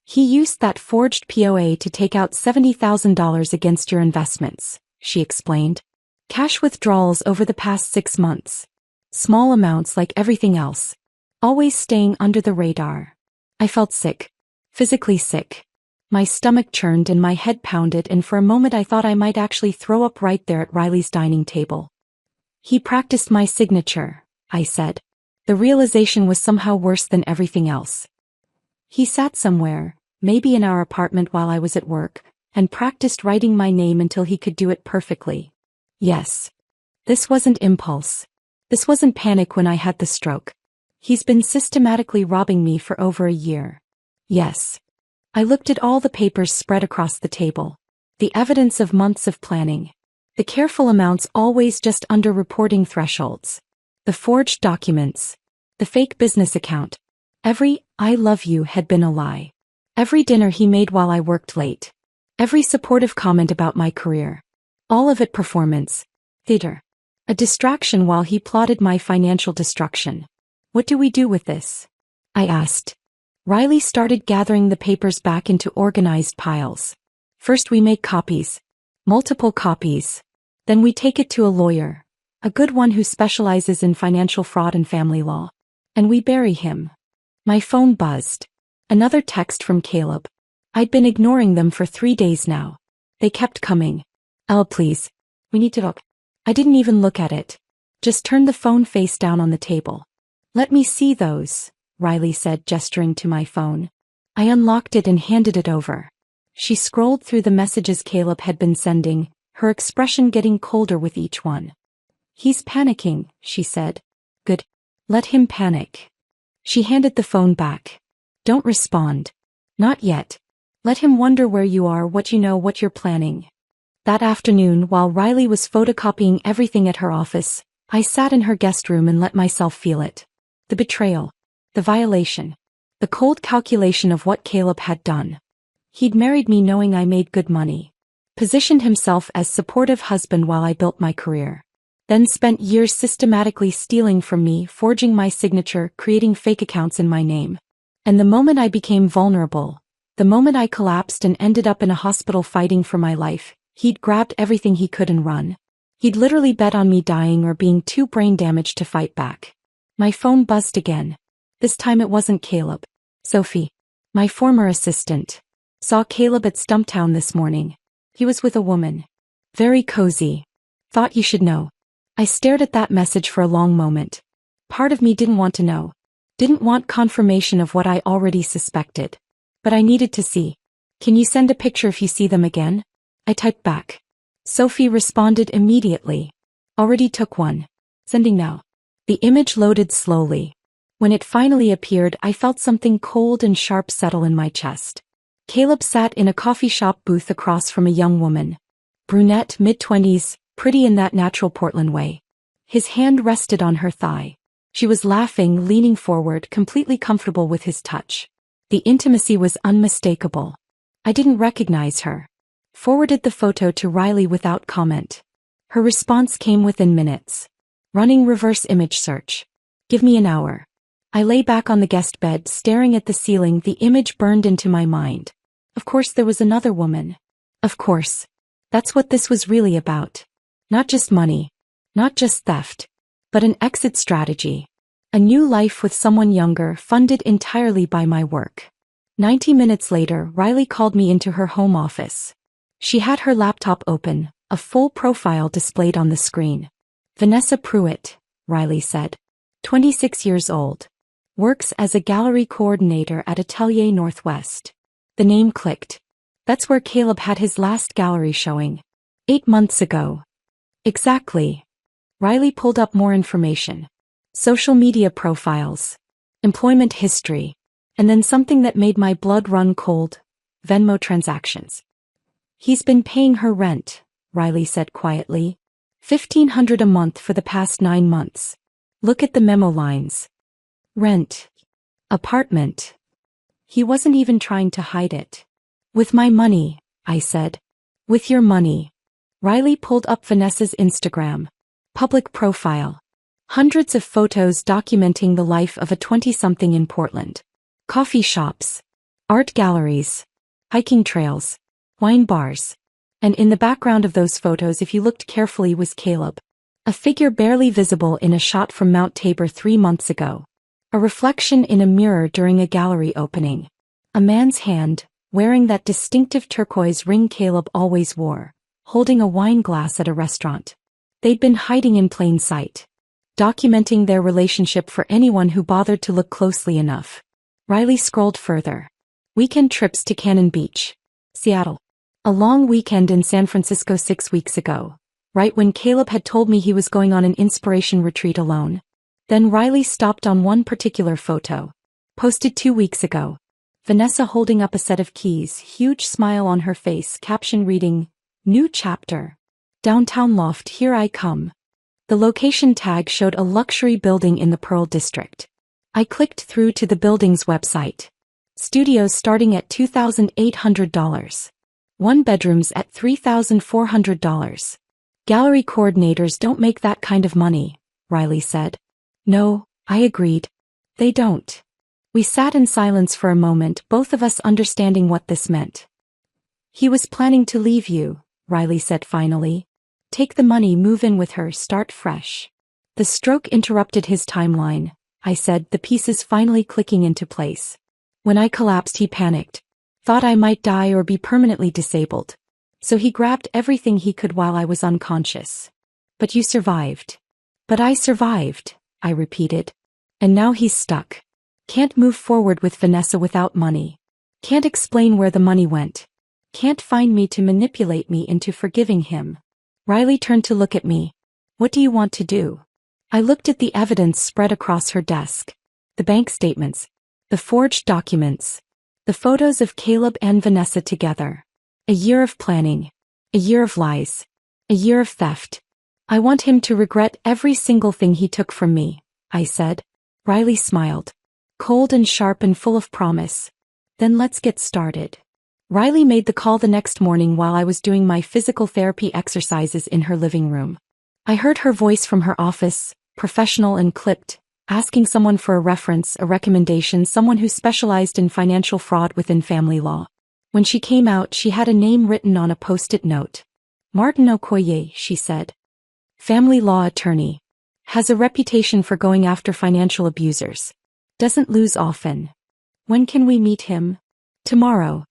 He used that forged POA to take out $70,000 against your investments, she explained. Cash withdrawals over the past 6 months. Small amounts like everything else. Always staying under the radar. I felt sick. Physically sick. My stomach churned and my head pounded, and for a moment I thought I might actually throw up right there at Riley's dining table. He practiced my signature, I said. The realization was somehow worse than everything else. He sat somewhere, maybe in our apartment while I was at work, and practiced writing my name until he could do it perfectly. Yes. This wasn't impulse. This wasn't panic when I had the stroke. He's been systematically robbing me for over a year. Yes. I looked at all the papers spread across the table. The evidence of months of planning. The careful amounts always just under reporting thresholds. The forged documents. The fake business account. Every "I love you" had been a lie. Every dinner he made while I worked late. Every supportive comment about my career. All of it performance. Theater. A distraction while he plotted my financial destruction. What do we do with this? I asked. Riley started gathering the papers back into organized piles. First we make copies. Multiple copies. Then we take it to a lawyer. A good one who specializes in financial fraud and family law. And we bury him. My phone buzzed. Another text from Caleb. I'd been ignoring them for 3 days now. They kept coming. Please. We need to talk. I didn't even look at it. Just turned the phone face down on the table. Let me see those, Riley said, gesturing to my phone. I unlocked it and handed it over. She scrolled through the messages Caleb had been sending, her expression getting colder with each one. He's panicking, she said. Good. Let him panic. She handed the phone back. Don't respond. Not yet. Let him wonder where you are, what you know, what you're planning. That afternoon, while Riley was photocopying everything at her office, I sat in her guest room and let myself feel it. The betrayal. The violation. The cold calculation of what Caleb had done. He'd married me knowing I made good money. Positioned himself as supportive husband while I built my career. Then spent years systematically stealing from me, forging my signature, creating fake accounts in my name. And the moment I became vulnerable, the moment I collapsed and ended up in a hospital fighting for my life, he'd grabbed everything he could and run. He'd literally bet on me dying or being too brain damaged to fight back. My phone buzzed again. This time it wasn't Caleb. Sophie, my former assistant, saw Caleb at Stumptown this morning. He was with a woman. Very cozy. Thought you should know. I stared at that message for a long moment. Part of me didn't want to know. Didn't want confirmation of what I already suspected. But I needed to see. Can you send a picture if you see them again? I typed back. Sophie responded immediately. Already took one. Sending now. The image loaded slowly. When it finally appeared, I felt something cold and sharp settle in my chest. Caleb sat in a coffee shop booth across from a young woman. Brunette, mid-20s, pretty in that natural Portland way. His hand rested on her thigh. She was laughing, leaning forward, completely comfortable with his touch. The intimacy was unmistakable. I didn't recognize her. Forwarded the photo to Riley without comment. Her response came within minutes. Running reverse image search. Give me an hour. I lay back on the guest bed, staring at the ceiling. The image burned into my mind. Of course there was another woman. Of course. That's what this was really about. Not just money. Not just theft. But an exit strategy. A new life with someone younger, funded entirely by my work. 90 minutes later, Riley called me into her home office. She had her laptop open, a full profile displayed on the screen. Vanessa Pruitt, Riley said. 26 years old. Works as a gallery coordinator at Atelier Northwest. The name clicked. That's where Caleb had his last gallery showing. 8 months ago. Exactly. Riley pulled up more information. Social media profiles. Employment history. And then something that made my blood run cold. Venmo transactions. He's been paying her rent, Riley said quietly. $1,500 a month for the past 9 months. Look at the memo lines. Rent. Apartment. He wasn't even trying to hide it. With my money, I said. With your money. Riley pulled up Vanessa's Instagram. Public profile. Hundreds of photos documenting the life of a 20-something in Portland. Coffee shops. Art galleries. Hiking trails. Wine bars. And in the background of those photos, if you looked carefully, was Caleb. A figure barely visible in a shot from Mount Tabor 3 months ago. A reflection in a mirror during a gallery opening. A man's hand, wearing that distinctive turquoise ring Caleb always wore, holding a wine glass at a restaurant. They'd been hiding in plain sight. Documenting their relationship for anyone who bothered to look closely enough. Riley scrolled further. Weekend trips to Cannon Beach. Seattle. A long weekend in San Francisco 6 weeks ago. Right when Caleb had told me he was going on an inspiration retreat alone. Then Riley stopped on one particular photo. Posted 2 weeks ago. Vanessa holding up a set of keys, huge smile on her face, caption reading, New chapter. Downtown loft, here I come. The location tag showed a luxury building in the Pearl District. I clicked through to the building's website. Studios starting at $2,800. 1 bedrooms at $3,400. Gallery coordinators don't make that kind of money, Riley said. No, I agreed. They don't. We sat in silence for a moment, both of us understanding what this meant. He was planning to leave you, Riley said finally. Take the money, move in with her, start fresh. The stroke interrupted his timeline, I said, the pieces finally clicking into place. When I collapsed, he panicked. Thought I might die or be permanently disabled. So he grabbed everything he could while I was unconscious. But you survived. But I survived, I repeated. And now he's stuck. Can't move forward with Vanessa without money. Can't explain where the money went. Can't find me to manipulate me into forgiving him. Riley turned to look at me. What do you want to do? I looked at the evidence spread across her desk. The bank statements. The forged documents. The photos of Caleb and Vanessa together. A year of planning. A year of lies. A year of theft. I want him to regret every single thing he took from me, I said. Riley smiled. Cold and sharp and full of promise. Then let's get started. Riley made the call the next morning while I was doing my physical therapy exercises in her living room. I heard her voice from her office, professional and clipped, asking someone for a reference, a recommendation, someone who specialized in financial fraud within family law. When she came out, she had a name written on a post-it note. Martin Okoye, she said. Family law attorney. Has a reputation for going after financial abusers. Doesn't lose often. When can we meet him? Tomorrow.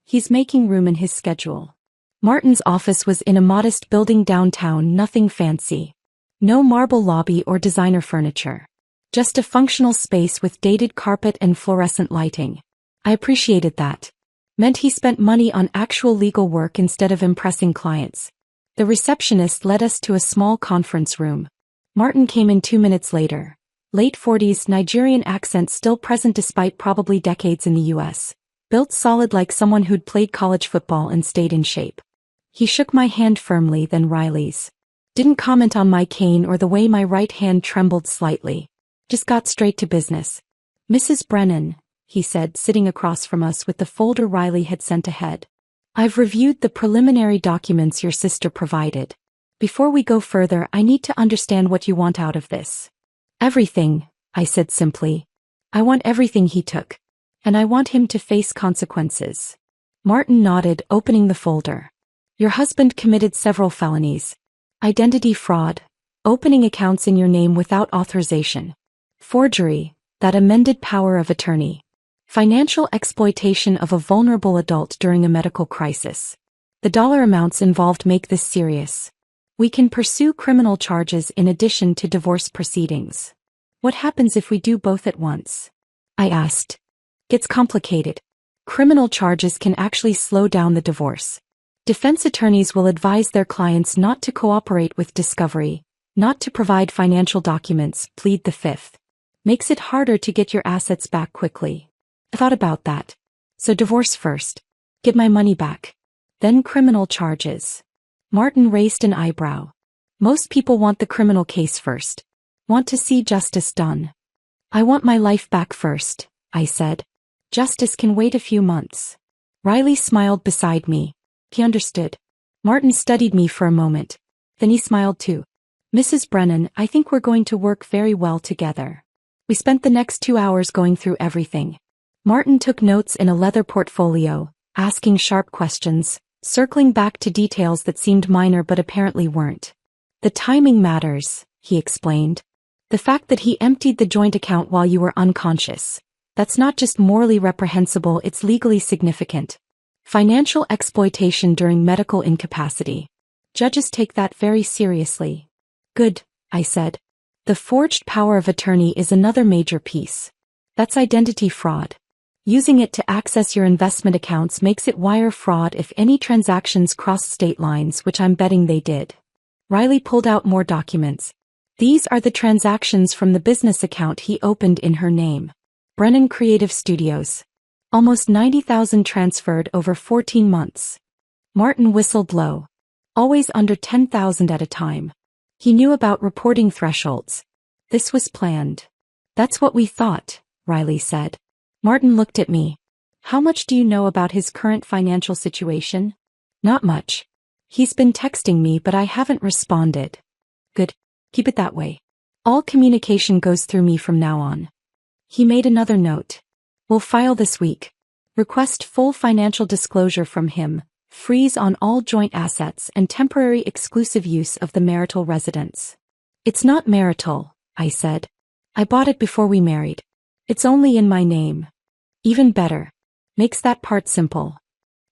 He's making room in his schedule. Martin's office was in a modest building downtown, nothing fancy. No marble lobby or designer furniture. Just a functional space with dated carpet and fluorescent lighting. I appreciated that. Meant he spent money on actual legal work instead of impressing clients. The receptionist led us to a small conference room. Martin came in 2 minutes later. Late 40s, Nigerian accent still present despite probably decades in the US. Built solid like someone who'd played college football and stayed in shape. He shook my hand firmly, then Riley's. Didn't comment on my cane or the way my right hand trembled slightly. Just got straight to business. Mrs. Brennan, he said, sitting across from us with the folder Riley had sent ahead. I've reviewed the preliminary documents your sister provided. Before we go further, I need to understand what you want out of this. Everything, I said simply. I want everything he took. And I want him to face consequences. Martin nodded, opening the folder. Your husband committed several felonies. Identity fraud, opening accounts in your name without authorization. Forgery, that amended power of attorney. Financial exploitation of a vulnerable adult during a medical crisis. The dollar amounts involved make this serious. We can pursue criminal charges in addition to divorce proceedings. What happens if we do both at once? I asked. Gets complicated. Criminal charges can actually slow down the divorce. Defense attorneys will advise their clients not to cooperate with discovery, not to provide financial documents, plead the fifth. Makes it harder to get your assets back quickly. I thought about that. So divorce first. Get my money back. Then criminal charges. Martin raised an eyebrow. Most people want the criminal case first. Want to see justice done. I want my life back first, I said. Justice can wait a few months. Riley smiled beside me. He understood. Martin studied me for a moment. Then he smiled too. Mrs. Brennan, I think we're going to work very well together. We spent the next 2 hours going through everything. Martin took notes in a leather portfolio, asking sharp questions, circling back to details that seemed minor but apparently weren't. The timing matters, he explained. The fact that he emptied the joint account while you were unconscious. That's not just morally reprehensible, it's legally significant. Financial exploitation during medical incapacity. Judges take that very seriously. Good, I said. The forged power of attorney is another major piece. That's identity fraud. Using it to access your investment accounts makes it wire fraud if any transactions cross state lines, which I'm betting they did. Riley pulled out more documents. These are the transactions from the business account he opened in her name. Brennan Creative Studios. Almost 90,000 transferred over 14 months. Martin whistled low. Always under 10,000 at a time. He knew about reporting thresholds. This was planned. That's what we thought, Riley said. Martin looked at me. How much do you know about his current financial situation? Not much. He's been texting me but I haven't responded. Good. Keep it that way. All communication goes through me from now on. He made another note. We'll file this week. Request full financial disclosure from him, freeze on all joint assets and temporary exclusive use of the marital residence. It's not marital, I said. I bought it before we married. It's only in my name. Even better. Makes that part simple.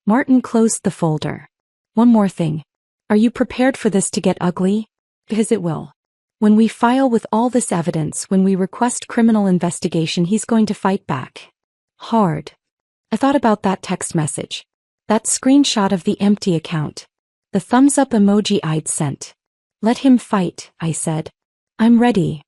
Martin closed the folder. One more thing. Are you prepared for this to get ugly? Because it will. When we file with all this evidence, when we request criminal investigation, he's going to fight back. Hard. I thought about that text message. That screenshot of the empty account. The thumbs up emoji I'd sent. Let him fight, I said. I'm ready.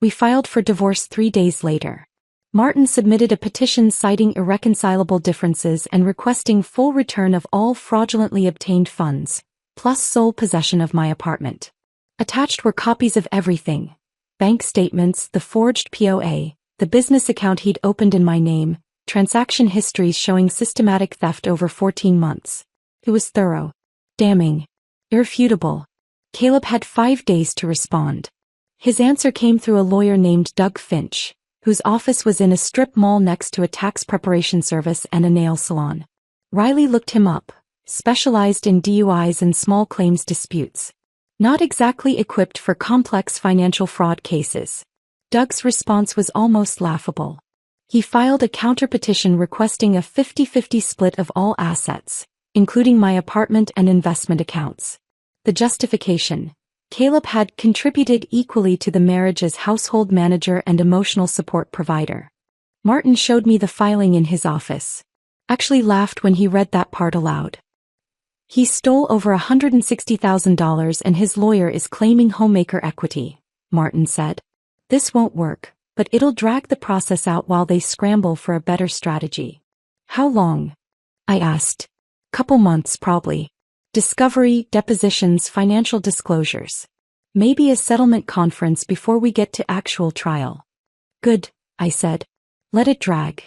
We filed for divorce 3 days later. Martin submitted a petition citing irreconcilable differences and requesting full return of all fraudulently obtained funds, plus sole possession of my apartment. Attached were copies of everything. Bank statements, the forged POA, the business account he'd opened in my name, transaction histories showing systematic theft over 14 months. It was thorough. Damning. Irrefutable. Caleb had 5 days to respond. His answer came through a lawyer named Doug Finch, whose office was in a strip mall next to a tax preparation service and a nail salon. Riley looked him up, specialized in DUIs and small claims disputes. Not exactly equipped for complex financial fraud cases. Doug's response was almost laughable. He filed a counterpetition requesting a 50-50 split of all assets, including my apartment and investment accounts. The justification: Caleb had contributed equally to the marriage as household manager and emotional support provider. Martin showed me the filing in his office. Actually laughed when he read that part aloud. He stole over $160,000 and his lawyer is claiming homemaker equity, Martin said. This won't work, but it'll drag the process out while they scramble for a better strategy. How long? I asked. Couple months probably. Discovery, depositions, financial disclosures. Maybe a settlement conference before we get to actual trial. Good, I said. Let it drag.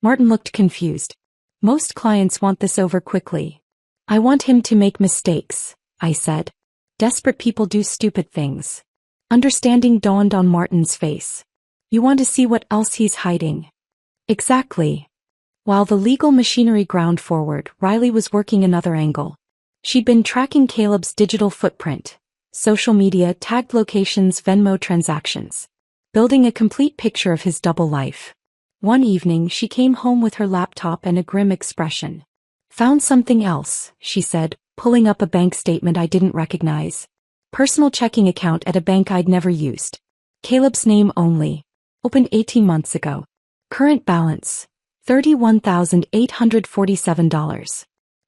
Martin looked confused. Most clients want this over quickly. I want him to make mistakes, I said. Desperate people do stupid things. Understanding dawned on Martin's face. You want to see what else he's hiding. Exactly. While the legal machinery ground forward, Riley was working another angle. She'd been tracking Caleb's digital footprint, social media, tagged locations, Venmo transactions, building a complete picture of his double life. One evening she came home with her laptop and a grim expression. Found something else, she said, pulling up a bank statement I didn't recognize. Personal checking account at a bank I'd never used. Caleb's name only. Opened 18 months ago. Current balance, $31,847.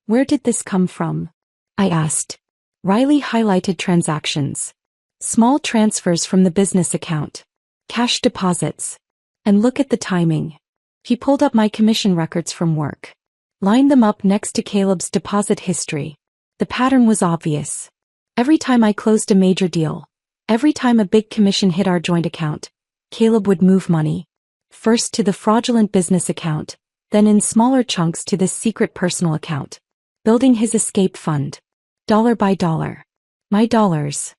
Where did this come from? I asked. Riley highlighted transactions. Small transfers from the business account. Cash deposits. And look at the timing. He pulled up my commission records from work. Lined them up next to Caleb's deposit history. The pattern was obvious. Every time I closed a major deal, every time a big commission hit our joint account, Caleb would move money. First to the fraudulent business account, then in smaller chunks to this secret personal account. Building his escape fund. Dollar by dollar. My dollars.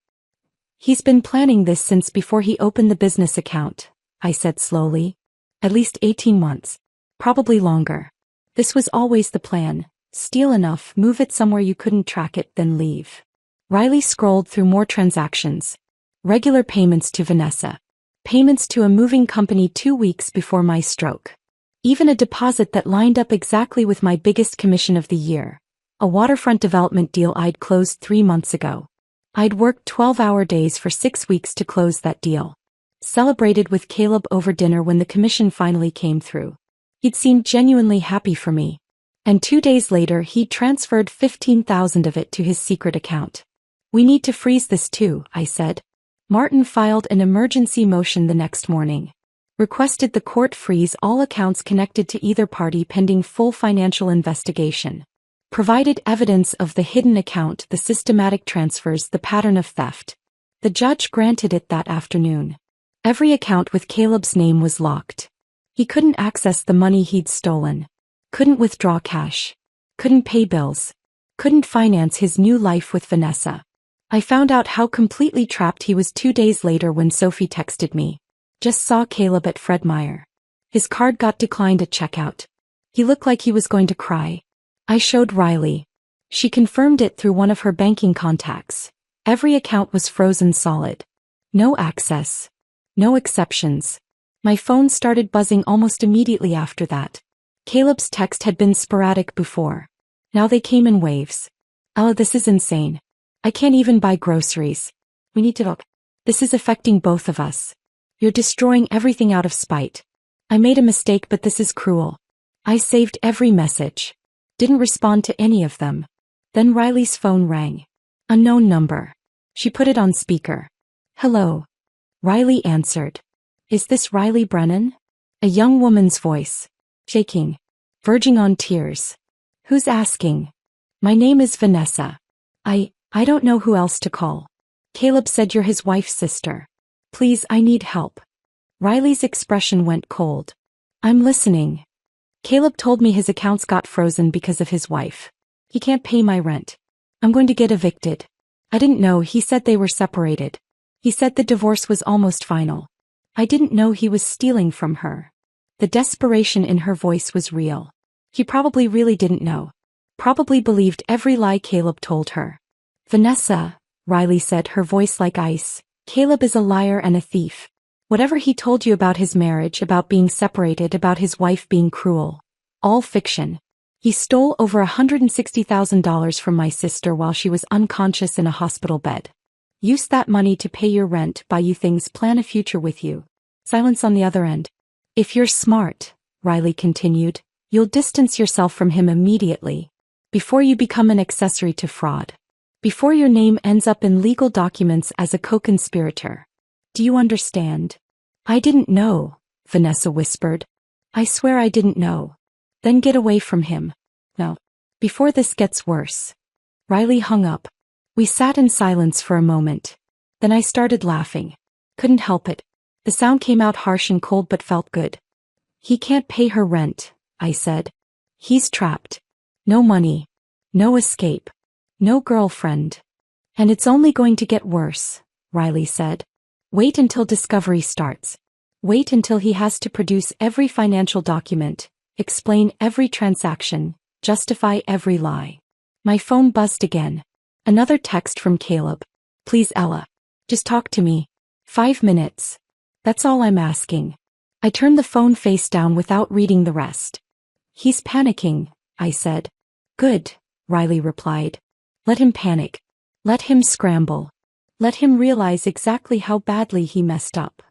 He's been planning this since before he opened the business account, I said slowly. At least 18 months. Probably longer. This was always the plan. Steal enough, move it somewhere you couldn't track it, then leave. Riley scrolled through more transactions. Regular payments to Vanessa. Payments to a moving company 2 weeks before my stroke. Even a deposit that lined up exactly with my biggest commission of the year. A waterfront development deal I'd closed 3 months ago. I'd worked 12-hour days for 6 weeks to close that deal. Celebrated with Caleb over dinner when the commission finally came through. He'd seemed genuinely happy for me. And 2 days later he'd transferred $15,000 of it to his secret account. We need to freeze this too, I said. Martin filed an emergency motion the next morning. Requested the court freeze all accounts connected to either party pending full financial investigation. Provided evidence of the hidden account, the systematic transfers, the pattern of theft. The judge granted it that afternoon. Every account with Caleb's name was locked. He couldn't access the money he'd stolen. Couldn't withdraw cash. Couldn't pay bills. Couldn't finance his new life with Vanessa. I found out how completely trapped he was 2 days later when Sophie texted me. Just saw Caleb at Fred Meyer. His card got declined at checkout. He looked like he was going to cry. I showed Riley. She confirmed it through one of her banking contacts. Every account was frozen solid. No access. No exceptions. My phone started buzzing almost immediately after that. Caleb's text had been sporadic before. Now they came in waves. Oh, this is insane. I can't even buy groceries. We need to look. This is affecting both of us. You're destroying everything out of spite. I made a mistake, but this is cruel. I saved every message. Didn't respond to any of them. Then Riley's phone rang. Unknown number. She put it on speaker. Hello. Riley answered. Is this Riley Brennan? A young woman's voice. Shaking. Verging on tears. Who's asking? My name is Vanessa. I don't know who else to call. Caleb said you're his wife's sister. Please, I need help. Riley's expression went cold. I'm listening. Caleb told me his accounts got frozen because of his wife. He can't pay my rent. I'm going to get evicted. I didn't know, he said they were separated. He said the divorce was almost final. I didn't know he was stealing from her. The desperation in her voice was real. He probably really didn't know. Probably believed every lie Caleb told her. Vanessa, Riley said, her voice like ice. Caleb is a liar and a thief. Whatever he told you about his marriage, about being separated, about his wife being cruel. All fiction. He stole over $160,000 from my sister while she was unconscious in a hospital bed. Use that money to pay your rent, buy you things, plan a future with you. Silence on the other end. If you're smart, Riley continued, you'll distance yourself from him immediately. Before you become an accessory to fraud. Before your name ends up in legal documents as a co-conspirator. Do you understand? I didn't know, Vanessa whispered. I swear I didn't know. Then get away from him. No. Before this gets worse. Riley hung up. We sat in silence for a moment. Then I started laughing. Couldn't help it. The sound came out harsh and cold but felt good. He can't pay her rent, I said. He's trapped. No money. No escape. No girlfriend. And it's only going to get worse, Riley said. Wait until discovery starts. Wait until he has to produce every financial document, explain every transaction, justify every lie. My phone buzzed again. Another text from Caleb. Please, Ella. Just talk to me. 5 minutes. That's all I'm asking. I turned the phone face down without reading the rest. He's panicking, I said. Good, Riley replied. Let him panic. Let him scramble. Let him realize exactly how badly he messed up.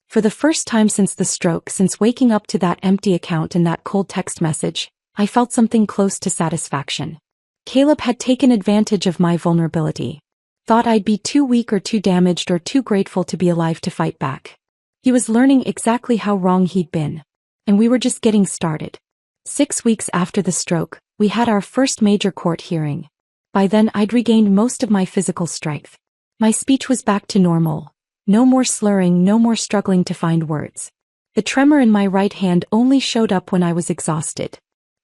For the first time since the stroke, since waking up to that empty account and that cold text message, I felt something close to satisfaction. Caleb had taken advantage of my vulnerability. Thought I'd be too weak or too damaged or too grateful to be alive to fight back. He was learning exactly how wrong he'd been. And we were just getting started. 6 weeks after the stroke, we had our first major court hearing. By then I'd regained most of my physical strength. My speech was back to normal. No more slurring, no more struggling to find words. The tremor in my right hand only showed up when I was exhausted.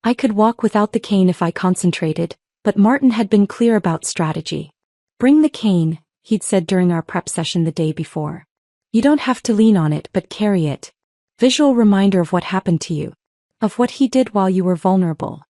I could walk without the cane if I concentrated, but Martin had been clear about strategy. Bring the cane, he'd said during our prep session the day before. You don't have to lean on it but carry it. Visual reminder of what happened to you. Of what he did while you were vulnerable.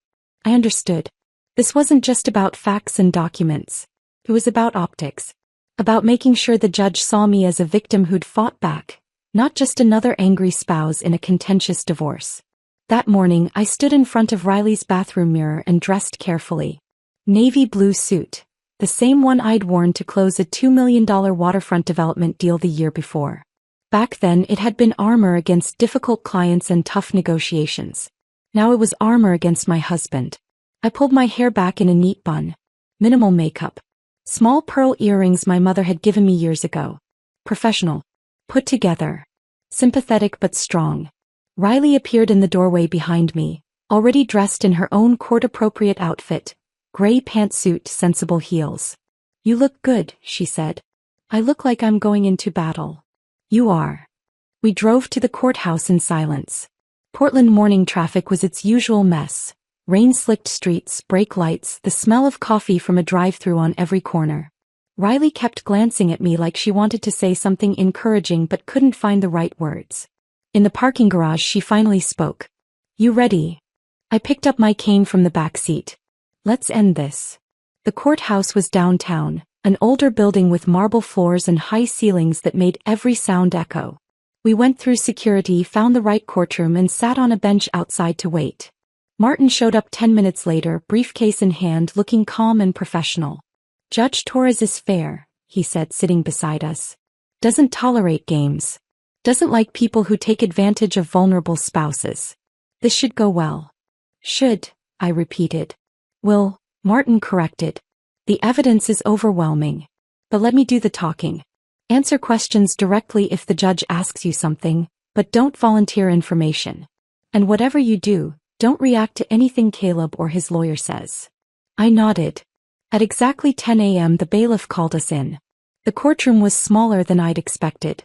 I understood. This wasn't just about facts and documents. It was about optics. About making sure the judge saw me as a victim who'd fought back, not just another angry spouse in a contentious divorce. That morning I stood in front of Riley's bathroom mirror and dressed carefully. Navy blue suit. The same one I'd worn to close a $2 million waterfront development deal the year before. Back then it had been armor against difficult clients and tough negotiations. Now it was armor against my husband. I pulled my hair back in a neat bun. Minimal makeup. Small pearl earrings my mother had given me years ago. Professional. Put together. Sympathetic but strong. Riley appeared in the doorway behind me, already dressed in her own court-appropriate outfit. Gray pantsuit, sensible heels. You look good, she said. I look like I'm going into battle. You are. We drove to the courthouse in silence. Portland morning traffic was its usual mess. Rain-slicked streets, brake lights, the smell of coffee from a drive-thru on every corner. Riley kept glancing at me like she wanted to say something encouraging but couldn't find the right words. In the parking garage she finally spoke. You ready? I picked up my cane from the back seat. Let's end this. The courthouse was downtown, an older building with marble floors and high ceilings that made every sound echo. We went through security, found the right courtroom and sat on a bench outside to wait. Martin showed up 10 minutes later, briefcase in hand, looking calm and professional. Judge Torres is fair, he said, sitting beside us. Doesn't tolerate games. Doesn't like people who take advantage of vulnerable spouses. This should go well. Should, I repeated. Will, Martin corrected. The evidence is overwhelming. But let me do the talking. Answer questions directly if the judge asks you something, but don't volunteer information. And whatever you do, don't react to anything Caleb or his lawyer says. I nodded. At exactly 10 a.m. the bailiff called us in. The courtroom was smaller than I'd expected.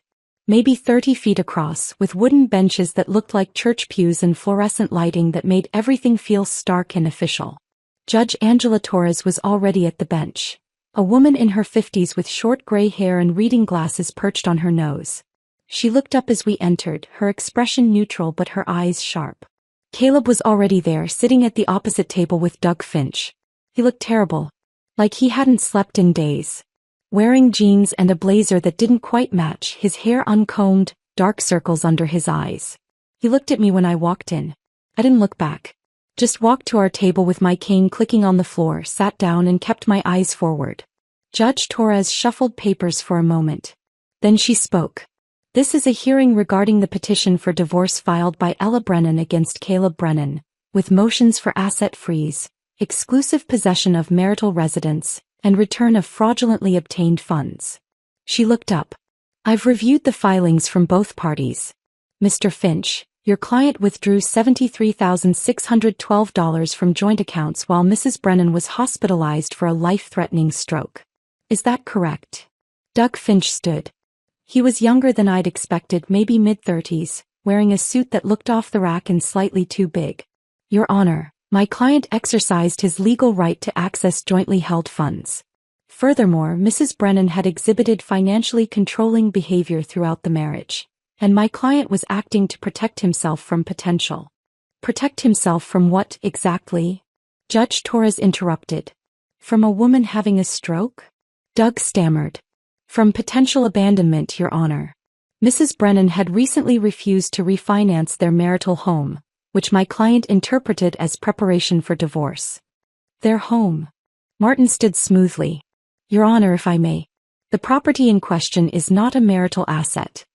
Maybe 30 feet across, with wooden benches that looked like church pews and fluorescent lighting that made everything feel stark and official. Judge Angela Torres was already at the bench. A woman in her 50s with short gray hair and reading glasses perched on her nose. She looked up as we entered, her expression neutral but her eyes sharp. Caleb was already there, sitting at the opposite table with Doug Finch. He looked terrible. Like he hadn't slept in days. Wearing jeans and a blazer that didn't quite match, his hair uncombed, dark circles under his eyes. He looked at me when I walked in. I didn't look back. Just walked to our table with my cane clicking on the floor, sat down and kept my eyes forward. Judge Torres shuffled papers for a moment. Then she spoke. This is a hearing regarding the petition for divorce filed by Ella Brennan against Caleb Brennan, with motions for asset freeze, exclusive possession of marital residence, and return of fraudulently obtained funds. She looked up. I've reviewed the filings from both parties. Mr. Finch, your client withdrew $73,612 from joint accounts while Mrs. Brennan was hospitalized for a life-threatening stroke. Is that correct? Doug Finch stood. He was younger than I'd expected, maybe mid-30s, wearing a suit that looked off the rack and slightly too big. Your Honor, my client exercised his legal right to access jointly held funds. Furthermore, Mrs. Brennan had exhibited financially controlling behavior throughout the marriage, and my client was acting to protect himself from potential. Protect himself from what, exactly? Judge Torres interrupted. From a woman having a stroke? Doug stammered. From potential abandonment, Your Honor. Mrs. Brennan had recently refused to refinance their marital home, which my client interpreted as preparation for divorce. Their home. Martin stood smoothly. Your Honor, if I may. The property in question is not a marital asset.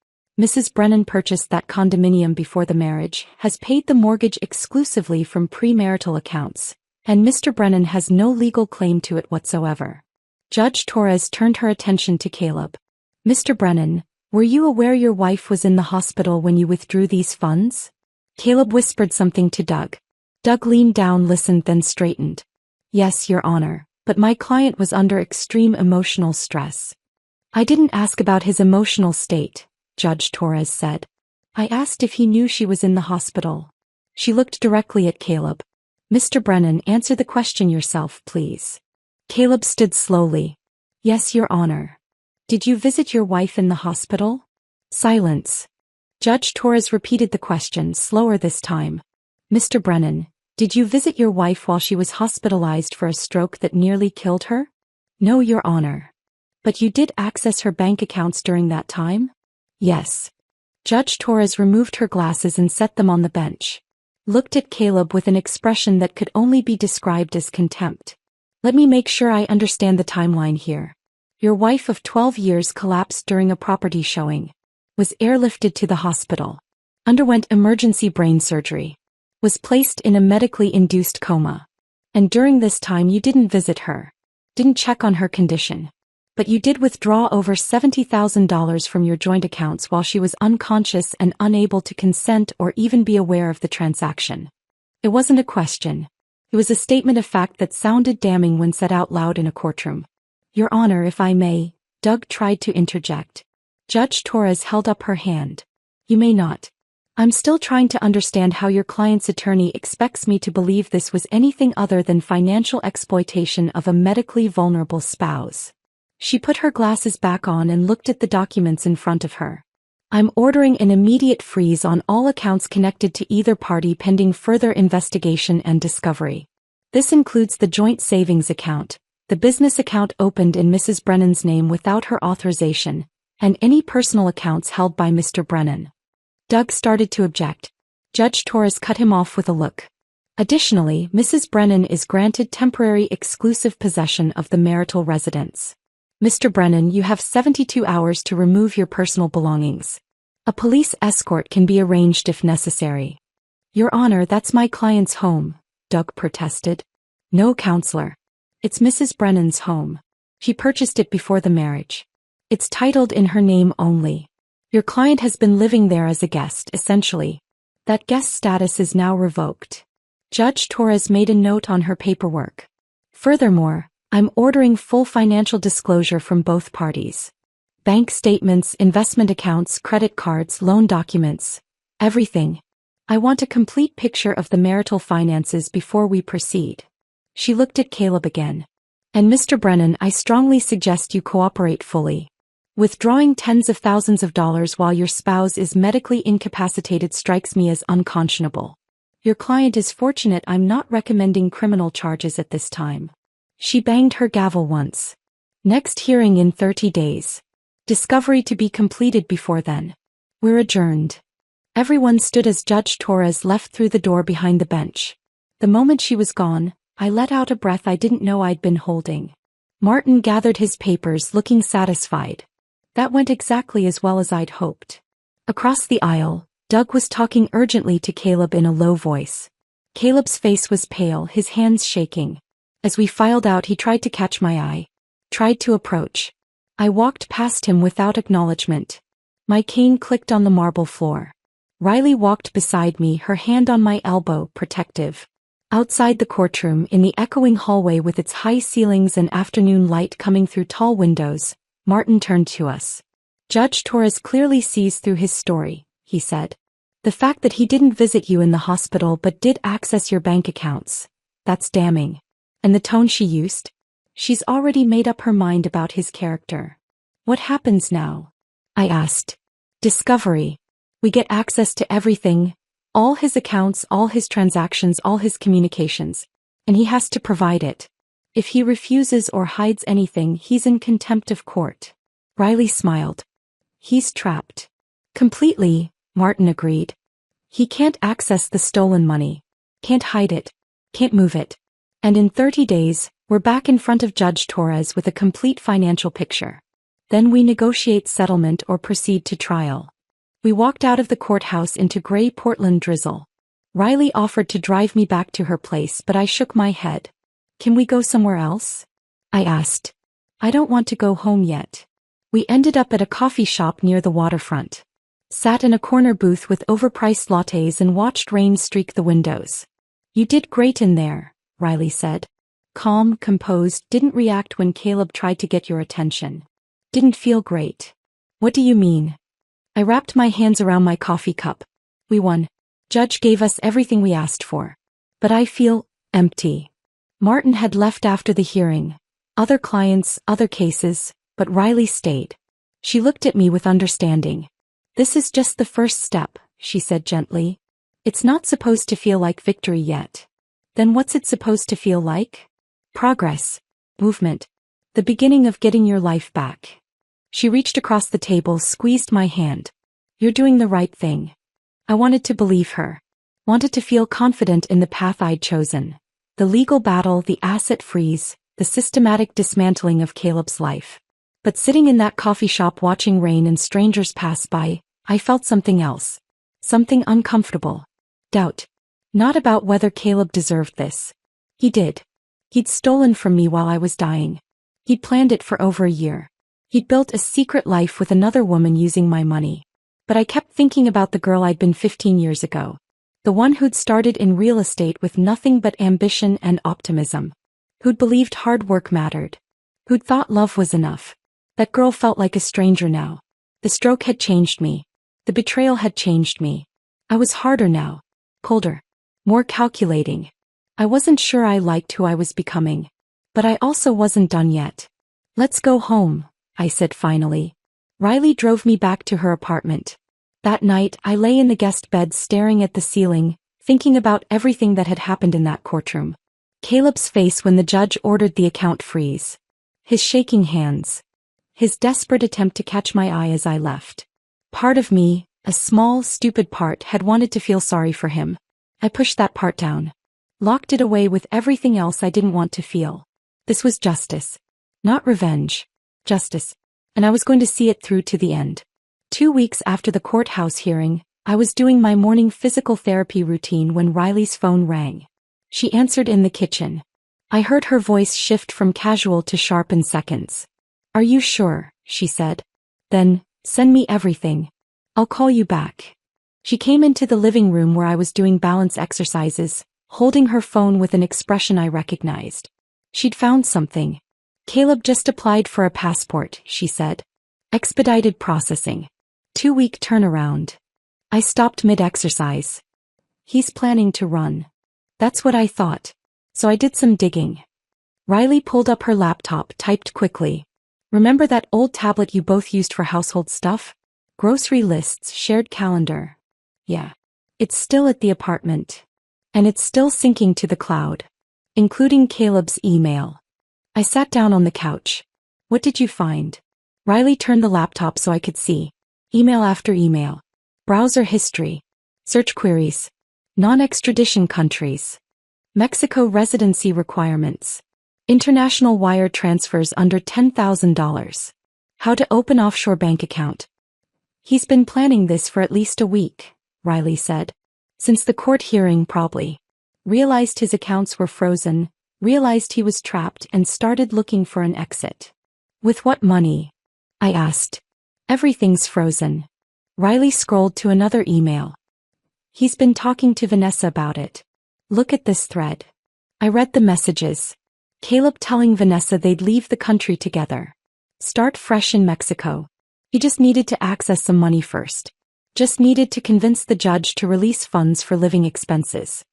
Mrs. Brennan purchased that condominium before the marriage, has paid the mortgage exclusively from premarital accounts, and Mr. Brennan has no legal claim to it whatsoever. Judge Torres turned her attention to Caleb. Mr. Brennan, were you aware your wife was in the hospital when you withdrew these funds? Caleb whispered something to Doug. Doug leaned down, listened, then straightened. Yes, Your Honor, but my client was under extreme emotional stress. I didn't ask about his emotional state, Judge Torres said. I asked if he knew she was in the hospital. She looked directly at Caleb. Mr. Brennan, answer the question yourself, please. Caleb stood slowly. Yes, Your Honor. Did you visit your wife in the hospital? Silence. Judge Torres repeated the question, slower this time. Mr. Brennan, did you visit your wife while she was hospitalized for a stroke that nearly killed her? No, Your Honor. But you did access her bank accounts during that time? Yes. Judge Torres removed her glasses and set them on the bench. Looked at Caleb with an expression that could only be described as contempt. Let me make sure I understand the timeline here. Your wife of 12 years collapsed during a property showing. Was airlifted to the hospital. Underwent emergency brain surgery. Was placed in a medically induced coma. And during this time you didn't visit her. Didn't check on her condition. But you did withdraw over $70,000 from your joint accounts while she was unconscious and unable to consent or even be aware of the transaction. It wasn't a question. It was a statement of fact that sounded damning when said out loud in a courtroom. Your Honor, if I may, Doug tried to interject. Judge Torres held up her hand. You may not. I'm still trying to understand how your client's attorney expects me to believe this was anything other than financial exploitation of a medically vulnerable spouse. She put her glasses back on and looked at the documents in front of her. I'm ordering an immediate freeze on all accounts connected to either party pending further investigation and discovery. This includes the joint savings account, the business account opened in Mrs. Brennan's name without her authorization, and any personal accounts held by Mr. Brennan. Doug started to object. Judge Torres cut him off with a look. Additionally, Mrs. Brennan is granted temporary exclusive possession of the marital residence. Mr. Brennan, you have 72 hours to remove your personal belongings. A police escort can be arranged if necessary. Your Honor, that's my client's home, Doug protested. No, counselor. It's Mrs. Brennan's home. She purchased it before the marriage. It's titled in her name only. Your client has been living there as a guest, essentially. That guest status is now revoked. Judge Torres made a note on her paperwork. Furthermore, I'm ordering full financial disclosure from both parties. Bank statements, investment accounts, credit cards, loan documents. Everything. I want a complete picture of the marital finances before we proceed. She looked at Caleb again. And Mr. Brennan, I strongly suggest you cooperate fully. Withdrawing tens of thousands of dollars while your spouse is medically incapacitated strikes me as unconscionable. Your client is fortunate I'm not recommending criminal charges at this time. She banged her gavel once. Next hearing in 30 days. Discovery to be completed before then. We're adjourned. Everyone stood as Judge Torres left through the door behind the bench. The moment she was gone, I let out a breath I didn't know I'd been holding. Martin gathered his papers, looking satisfied. That went exactly as well as I'd hoped. Across the aisle, Doug was talking urgently to Caleb in a low voice. Caleb's face was pale, his hands shaking. As we filed out, he tried to catch my eye. Tried to approach. I walked past him without acknowledgement. My cane clicked on the marble floor. Riley walked beside me, her hand on my elbow, protective. Outside the courtroom, in the echoing hallway with its high ceilings and afternoon light coming through tall windows, Martin turned to us. Judge Torres clearly sees through his story, he said. The fact that he didn't visit you in the hospital but did access your bank accounts, that's damning. And the tone she used? She's already made up her mind about his character. What happens now? I asked. Discovery. We get access to everything, all his accounts, all his transactions, all his communications. And he has to provide it. If he refuses or hides anything, he's in contempt of court. Riley smiled. He's trapped. Completely, Martin agreed. He can't access the stolen money. Can't hide it. Can't move it. And in 30 days, we're back in front of Judge Torres with a complete financial picture. Then we negotiate settlement or proceed to trial. We walked out of the courthouse into gray Portland drizzle. Riley offered to drive me back to her place, but I shook my head. Can we go somewhere else? I asked. I don't want to go home yet. We ended up at a coffee shop near the waterfront. Sat in a corner booth with overpriced lattes and watched rain streak the windows. You did great in there, Riley said. Calm, composed, didn't react when Caleb tried to get your attention. Didn't feel great. What do you mean? I wrapped my hands around my coffee cup. We won. Judge gave us everything we asked for. But I feel empty. Martin had left after the hearing. Other clients, other cases, but Riley stayed. She looked at me with understanding. This is just the first step, she said gently. It's not supposed to feel like victory yet. Then what's it supposed to feel like? Progress. Movement. The beginning of getting your life back. She reached across the table, squeezed my hand. You're doing the right thing. I wanted to believe her. Wanted to feel confident in the path I'd chosen. The legal battle, the asset freeze, the systematic dismantling of Caleb's life. But sitting in that coffee shop watching rain and strangers pass by, I felt something else. Something uncomfortable. Doubt. Not about whether Caleb deserved this. He did. He'd stolen from me while I was dying. He'd planned it for over a year. He'd built a secret life with another woman using my money. But I kept thinking about the girl I'd been 15 years ago. The one who'd started in real estate with nothing but ambition and optimism. Who'd believed hard work mattered. Who'd thought love was enough. That girl felt like a stranger now. The stroke had changed me. The betrayal had changed me. I was harder now. Colder. More calculating. I wasn't sure I liked who I was becoming. But I also wasn't done yet. Let's go home, I said finally. Riley drove me back to her apartment. That night, I lay in the guest bed staring at the ceiling, thinking about everything that had happened in that courtroom. Caleb's face when the judge ordered the account freeze. His shaking hands. His desperate attempt to catch my eye as I left. Part of me, a small, stupid part, had wanted to feel sorry for him. I pushed that part down. Locked it away with everything else I didn't want to feel. This was justice. Not revenge. Justice. And I was going to see it through to the end. 2 weeks after the courthouse hearing, I was doing my morning physical therapy routine when Riley's phone rang. She answered in the kitchen. I heard her voice shift from casual to sharp in seconds. Are you sure? She said. Then, send me everything. I'll call you back. She came into the living room where I was doing balance exercises, holding her phone with an expression I recognized. She'd found something. Caleb just applied for a passport, she said. Expedited processing. 2-week turnaround. I stopped mid-exercise. He's planning to run. That's what I thought. So I did some digging. Riley pulled up her laptop, typed quickly. Remember that old tablet you both used for household stuff? Grocery lists, shared calendar. Yeah. It's still at the apartment. And it's still syncing to the cloud. Including Caleb's email. I sat down on the couch. What did you find? Riley turned the laptop so I could see. Email after email. Browser history. Search queries. Non-extradition countries. Mexico residency requirements. International wire transfers under $10,000. How to open offshore bank account. He's been planning this for at least a week, Riley said. Since the court hearing probably. Realized his accounts were frozen, realized he was trapped and started looking for an exit. With what money? I asked. Everything's frozen. Riley scrolled to another email. He's been talking to Vanessa about it. Look at this thread. I read the messages. Caleb telling Vanessa they'd leave the country together. Start fresh in Mexico. He just needed to access some money first. Just needed to convince the judge to release funds for living expenses.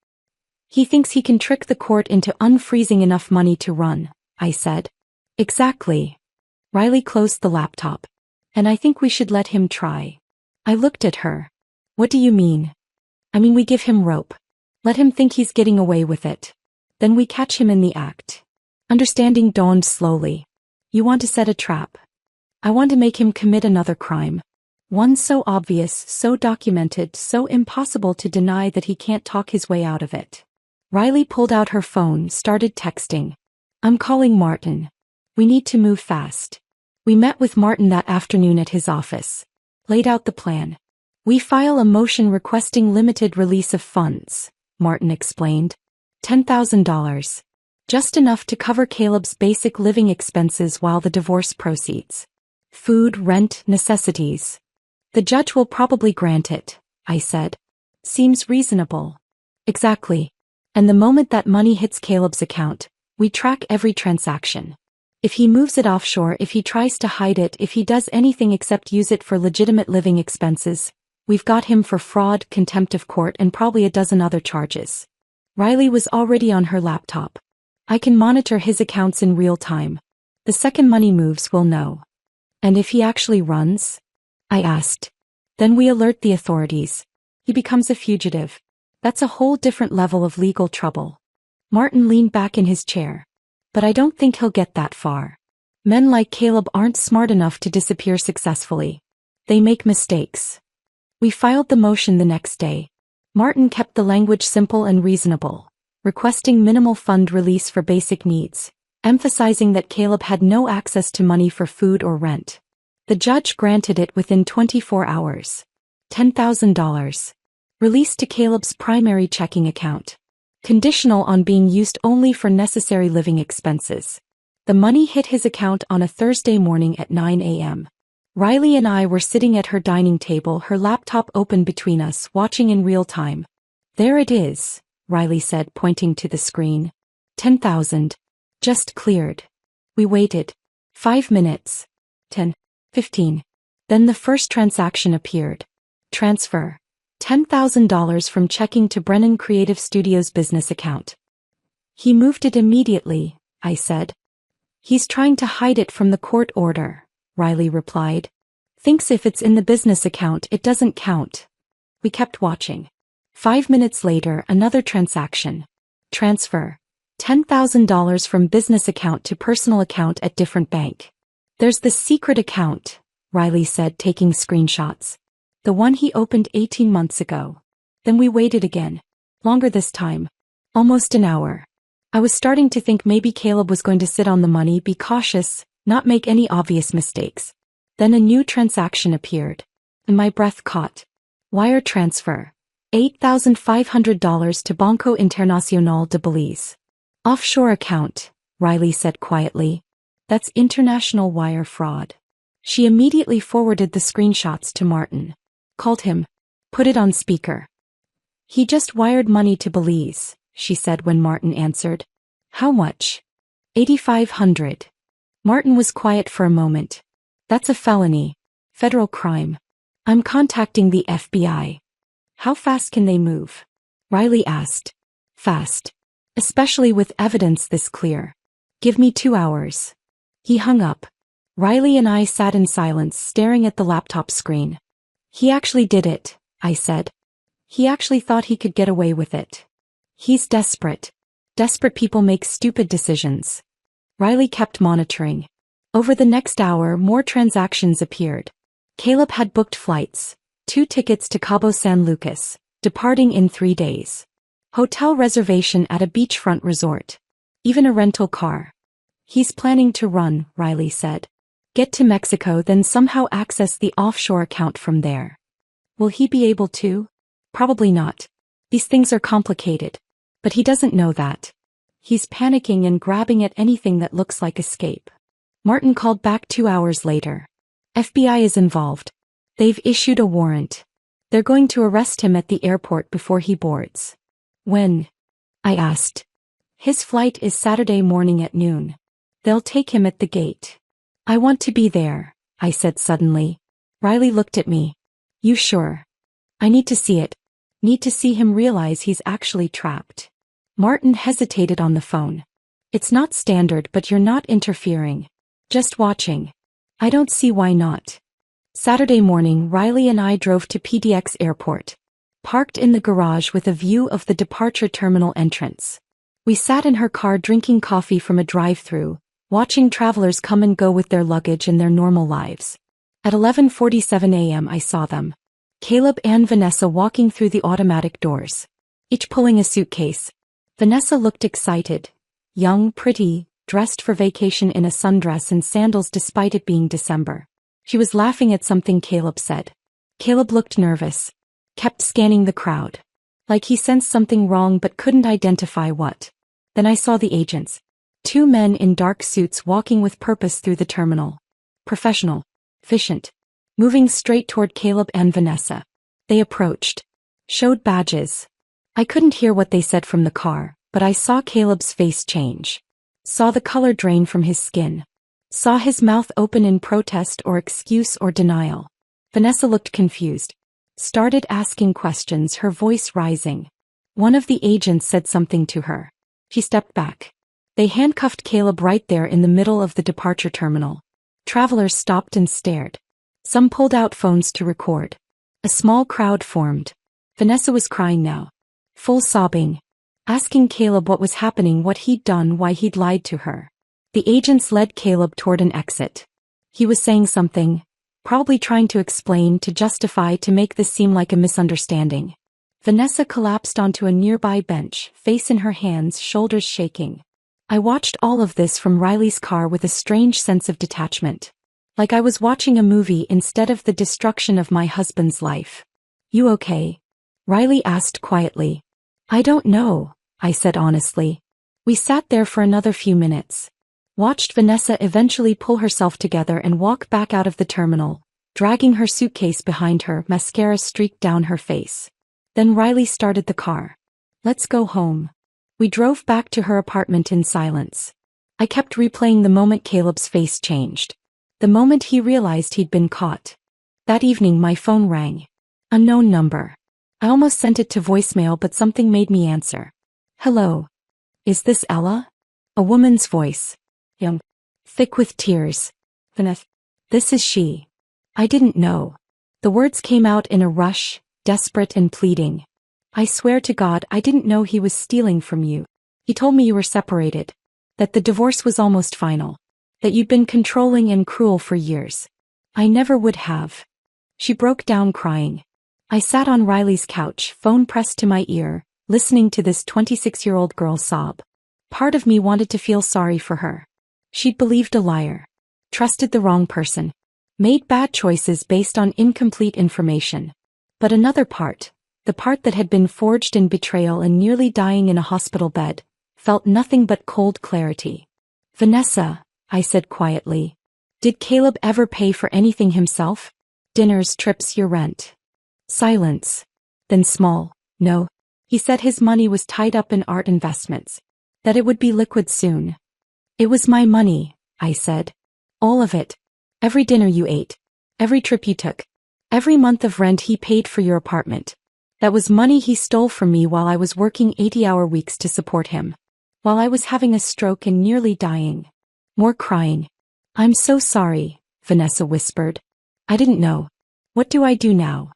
He thinks he can trick the court into unfreezing enough money to run, I said. Exactly. Riley closed the laptop. And I think we should let him try. I looked at her. What do you mean? I mean we give him rope. Let him think he's getting away with it. Then we catch him in the act. Understanding dawned slowly. You want to set a trap. I want to make him commit another crime. One so obvious, so documented, so impossible to deny that he can't talk his way out of it. Riley pulled out her phone, started texting. I'm calling Martin. We need to move fast. We met with Martin that afternoon at his office. Laid out the plan. We file a motion requesting limited release of funds, Martin explained. $10,000. Just enough to cover Caleb's basic living expenses while the divorce proceeds. Food, rent, necessities. The judge will probably grant it, I said. Seems reasonable. Exactly. And the moment that money hits Caleb's account, we track every transaction. If he moves it offshore, if he tries to hide it, if he does anything except use it for legitimate living expenses, we've got him for fraud, contempt of court, and probably a dozen other charges. Riley was already on her laptop. I can monitor his accounts in real time. The second money moves, we'll know. And if he actually runs? I asked. Then we alert the authorities. He becomes a fugitive. That's a whole different level of legal trouble. Martin leaned back in his chair. But I don't think he'll get that far. Men like Caleb aren't smart enough to disappear successfully. They make mistakes. We filed the motion the next day. Martin kept the language simple and reasonable, requesting minimal fund release for basic needs, emphasizing that Caleb had no access to money for food or rent. The judge granted it within 24 hours. $10,000. Released to Caleb's primary checking account. Conditional on being used only for necessary living expenses. The money hit his account on a Thursday morning at 9 a.m. Riley and I were sitting at her dining table, her laptop open between us, watching in real time. There it is, Riley said, pointing to the screen. 10,000. Just cleared. We waited. 5 minutes. 10. 15. Then the first transaction appeared. Transfer. $10,000 from checking to Brennan Creative Studios business account. He moved it immediately, I said. He's trying to hide it from the court order, Riley replied. Thinks if it's in the business account it doesn't count. We kept watching. 5 minutes later, another transaction. Transfer. $10,000 from business account to personal account at different bank. There's the secret account, Riley said, taking screenshots. The one he opened 18 months ago. Then we waited again. Longer this time. Almost an hour. I was starting to think maybe Caleb was going to sit on the money, be cautious, not make any obvious mistakes. Then a new transaction appeared. And my breath caught. Wire transfer. $8,500 to Banco Internacional de Belize. Offshore account, Riley said quietly. That's international wire fraud. She immediately forwarded the screenshots to Martin. Called him. Put it on speaker. He just wired money to Belize, she said when Martin answered. How much? $8,500. Martin was quiet for a moment. That's a felony. Federal crime. I'm contacting the FBI. How fast can they move? Riley asked. Fast. Especially with evidence this clear. Give me 2 hours. He hung up. Riley and I sat in silence, staring at the laptop screen. He actually did it, I said. He actually thought he could get away with it. He's desperate. Desperate people make stupid decisions. Riley kept monitoring. Over the next hour, more transactions appeared. Caleb had booked flights, 2 tickets to Cabo San Lucas, departing in 3 days. Hotel reservation at a beachfront resort. Even a rental car. He's planning to run, Riley said. Get to Mexico, then somehow access the offshore account from there. Will he be able to? Probably not. These things are complicated. But he doesn't know that. He's panicking and grabbing at anything that looks like escape. Martin called back 2 hours later. FBI is involved. They've issued a warrant. They're going to arrest him at the airport before he boards. When? I asked. His flight is Saturday morning at noon. They'll take him at the gate. I want to be there, I said suddenly. Riley looked at me. You sure? I need to see it. Need to see him realize he's actually trapped. Martin hesitated on the phone. It's not standard, but you're not interfering. Just watching. I don't see why not. Saturday morning, Riley and I drove to PDX Airport. Parked in the garage with a view of the departure terminal entrance. We sat in her car drinking coffee from a drive-thru, watching travelers come and go with their luggage and their normal lives. At 11:47 a.m. I saw them. Caleb and Vanessa walking through the automatic doors. Each pulling a suitcase. Vanessa looked excited. Young, pretty, dressed for vacation in a sundress and sandals despite it being December. She was laughing at something Caleb said. Caleb looked nervous. Kept scanning the crowd. Like he sensed something wrong but couldn't identify what. Then I saw the agents. 2 men in dark suits walking with purpose through the terminal. Professional. Efficient. Moving straight toward Caleb and Vanessa. They approached. Showed badges. I couldn't hear what they said from the car, but I saw Caleb's face change. Saw the color drain from his skin. Saw his mouth open in protest or excuse or denial. Vanessa looked confused. Started asking questions, her voice rising. One of the agents said something to her. She stepped back. They handcuffed Caleb right there in the middle of the departure terminal. Travelers stopped and stared. Some pulled out phones to record. A small crowd formed. Vanessa was crying now. Full sobbing. Asking Caleb what was happening, what he'd done, why he'd lied to her. The agents led Caleb toward an exit. He was saying something, probably trying to explain, to justify, to make this seem like a misunderstanding. Vanessa collapsed onto a nearby bench, face in her hands, shoulders shaking. I watched all of this from Riley's car with a strange sense of detachment. Like I was watching a movie instead of the destruction of my husband's life. You okay? Riley asked quietly. I don't know, I said honestly. We sat there for another few minutes. Watched Vanessa eventually pull herself together and walk back out of the terminal, dragging her suitcase behind her, mascara streaked down her face. Then Riley started the car. Let's go home. We drove back to her apartment in silence. I kept replaying the moment Caleb's face changed. The moment he realized he'd been caught. That evening my phone rang. Unknown number. I almost sent it to voicemail, but something made me answer. Hello. Is this Ella? A woman's voice. Young. Thick with tears. Vanessa. This is she. I didn't know. The words came out in a rush, desperate and pleading. I swear to God I didn't know he was stealing from you. He told me you were separated. That the divorce was almost final. That you'd been controlling and cruel for years. I never would have. She broke down crying. I sat on Riley's couch, phone pressed to my ear, listening to this 26-year-old girl sob. Part of me wanted to feel sorry for her. She'd believed a liar. Trusted the wrong person. Made bad choices based on incomplete information. But another part, the part that had been forged in betrayal and nearly dying in a hospital bed, felt nothing but cold clarity. Vanessa, I said quietly. Did Caleb ever pay for anything himself? Dinners, trips, your rent. Silence. Then small. No. He said his money was tied up in art investments. That it would be liquid soon. It was my money, I said. All of it. Every dinner you ate. Every trip you took. Every month of rent he paid for your apartment. That was money he stole from me while I was working 80-hour weeks to support him. While I was having a stroke and nearly dying. More crying. I'm so sorry, Vanessa whispered. I didn't know. What do I do now?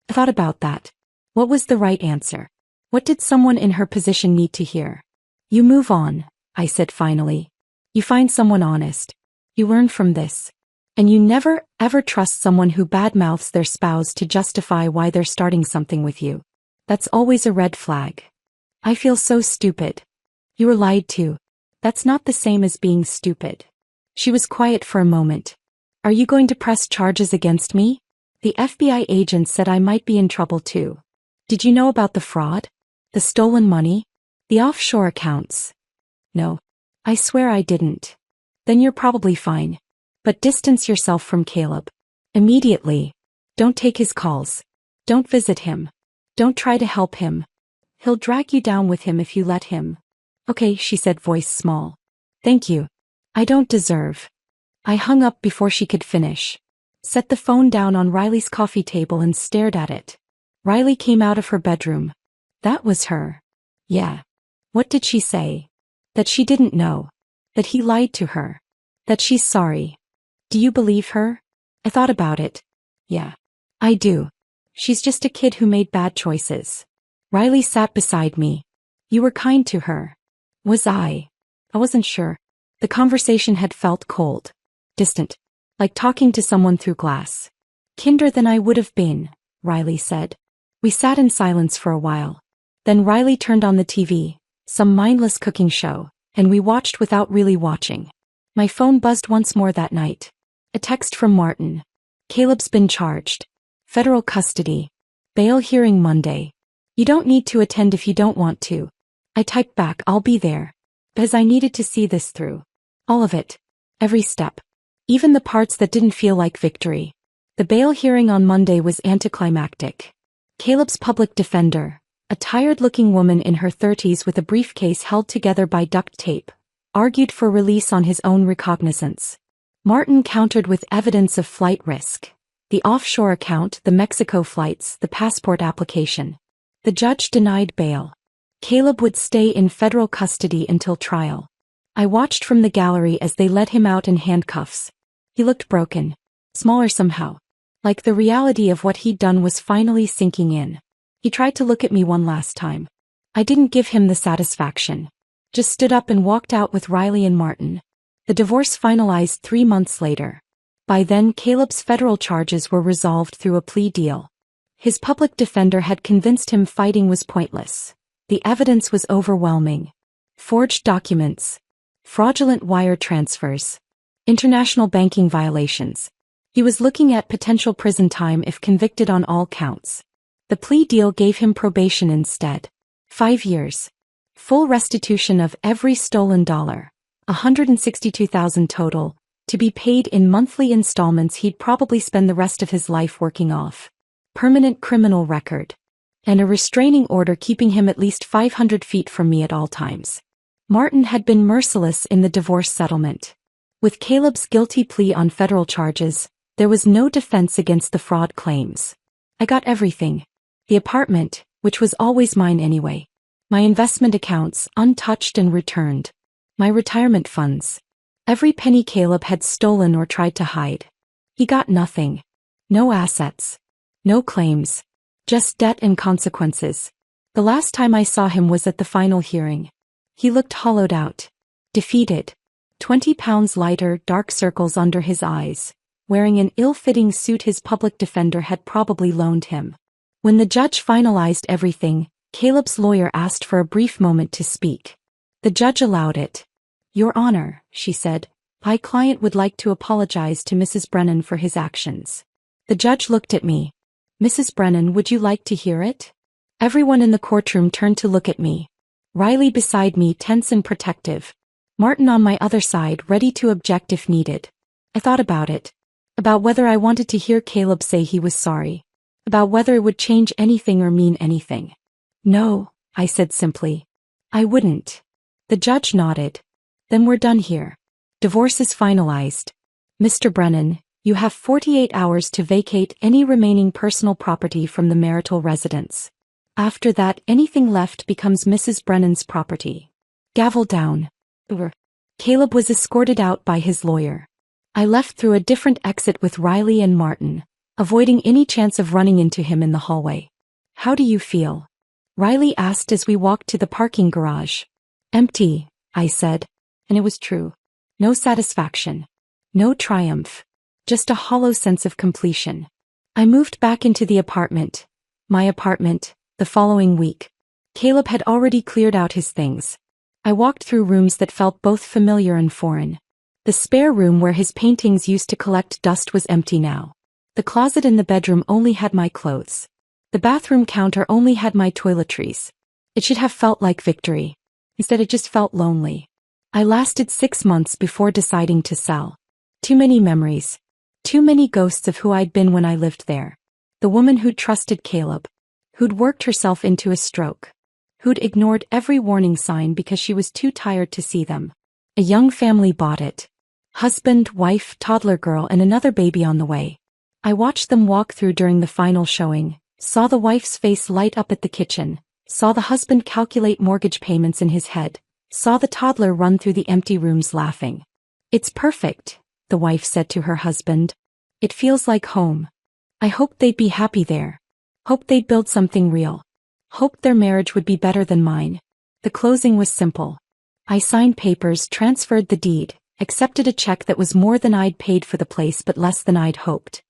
I thought about that. What was the right answer? What did someone in her position need to hear? You move on, I said finally. You find someone honest. You learn from this. And you never, ever trust someone who badmouths their spouse to justify why they're starting something with you. That's always a red flag. I feel so stupid. You were lied to. That's not the same as being stupid. She was quiet for a moment. Are you going to press charges against me? The FBI agent said I might be in trouble too. Did you know about the fraud? The stolen money? The offshore accounts? No. I swear I didn't. Then you're probably fine. But distance yourself from Caleb. Immediately. Don't take his calls. Don't visit him. Don't try to help him. He'll drag you down with him if you let him. Okay, she said, voice small. Thank you. I don't deserve. I hung up before she could finish. Set the phone down on Riley's coffee table and stared at it. Riley came out of her bedroom. That was her. Yeah. What did she say? That she didn't know. That he lied to her. That she's sorry. Do you believe her? I thought about it. Yeah. I do. She's just a kid who made bad choices. Riley sat beside me. You were kind to her. Was I? I wasn't sure. The conversation had felt cold. Distant. Like talking to someone through glass. Kinder than I would have been, Riley said. We sat in silence for a while. Then Riley turned on the TV, some mindless cooking show, and we watched without really watching. My phone buzzed once more that night. A text from Martin. Caleb's been charged. Federal custody. Bail hearing Monday. You don't need to attend if you don't want to. I typed back, I'll be there. Because I needed to see this through. All of it. Every step. Even the parts that didn't feel like victory. The bail hearing on Monday was anticlimactic. Caleb's public defender, a tired-looking woman in her 30s with a briefcase held together by duct tape, argued for release on his own recognizance. Martin countered with evidence of flight risk. The offshore account, the Mexico flights, the passport application. The judge denied bail. Caleb would stay in federal custody until trial. I watched from the gallery as they let him out in handcuffs. He looked broken. Smaller somehow. Like the reality of what he'd done was finally sinking in. He tried to look at me one last time. I didn't give him the satisfaction. Just stood up and walked out with Riley and Martin. The divorce finalized 3 months later. By then, Caleb's federal charges were resolved through a plea deal. His public defender had convinced him fighting was pointless. The evidence was overwhelming. Forged documents. Fraudulent wire transfers. International banking violations. He was looking at potential prison time if convicted on all counts. The plea deal gave him probation instead. 5 years. Full restitution of every stolen dollar. $162,000 total, to be paid in monthly installments he'd probably spend the rest of his life working off. Permanent criminal record. And a restraining order keeping him at least 500 feet from me at all times. Martin had been merciless in the divorce settlement. With Caleb's guilty plea on federal charges, there was no defense against the fraud claims. I got everything. The apartment, which was always mine anyway. My investment accounts, untouched and returned. My retirement funds. Every penny Caleb had stolen or tried to hide. He got nothing. No assets. No claims. Just debt and consequences. The last time I saw him was at the final hearing. He looked hollowed out. Defeated. 20 pounds lighter, dark circles under his eyes. Wearing an ill-fitting suit his public defender had probably loaned him. When the judge finalized everything, Caleb's lawyer asked for a brief moment to speak. The judge allowed it. Your Honor, she said, my client would like to apologize to Mrs. Brennan for his actions. The judge looked at me. Mrs. Brennan, would you like to hear it? Everyone in the courtroom turned to look at me. Riley beside me, tense and protective. Martin on my other side, ready to object if needed. I thought about it. About whether I wanted to hear Caleb say he was sorry. About whether it would change anything or mean anything. No, I said simply. I wouldn't. The judge nodded. Then we're done here. Divorce is finalized. Mr. Brennan, you have 48 hours to vacate any remaining personal property from the marital residence. After that, anything left becomes Mrs. Brennan's property. Gavel down. Caleb was escorted out by his lawyer. I left through a different exit with Riley and Martin, avoiding any chance of running into him in the hallway. How do you feel? Riley asked as we walked to the parking garage. Empty, I said. And it was true. No satisfaction. No triumph. Just a hollow sense of completion. I moved back into the apartment. My apartment, the following week. Caleb had already cleared out his things. I walked through rooms that felt both familiar and foreign. The spare room where his paintings used to collect dust was empty now. The closet in the bedroom only had my clothes. The bathroom counter only had my toiletries. It should have felt like victory. Instead, it just felt lonely. I lasted 6 months before deciding to sell. Too many memories. Too many ghosts of who I'd been when I lived there. The woman who'd trusted Caleb. Who'd worked herself into a stroke. Who'd ignored every warning sign because she was too tired to see them. A young family bought it. Husband, wife, toddler girl, and another baby on the way. I watched them walk through during the final showing, saw the wife's face light up at the kitchen, saw the husband calculate mortgage payments in his head, saw the toddler run through the empty rooms laughing. "It's perfect," the wife said to her husband. "It feels like home. I hoped they'd be happy there. Hoped they'd build something real. Hoped their marriage would be better than mine." The closing was simple. I signed papers, transferred the deed, accepted a check that was more than I'd paid for the place but less than I'd hoped.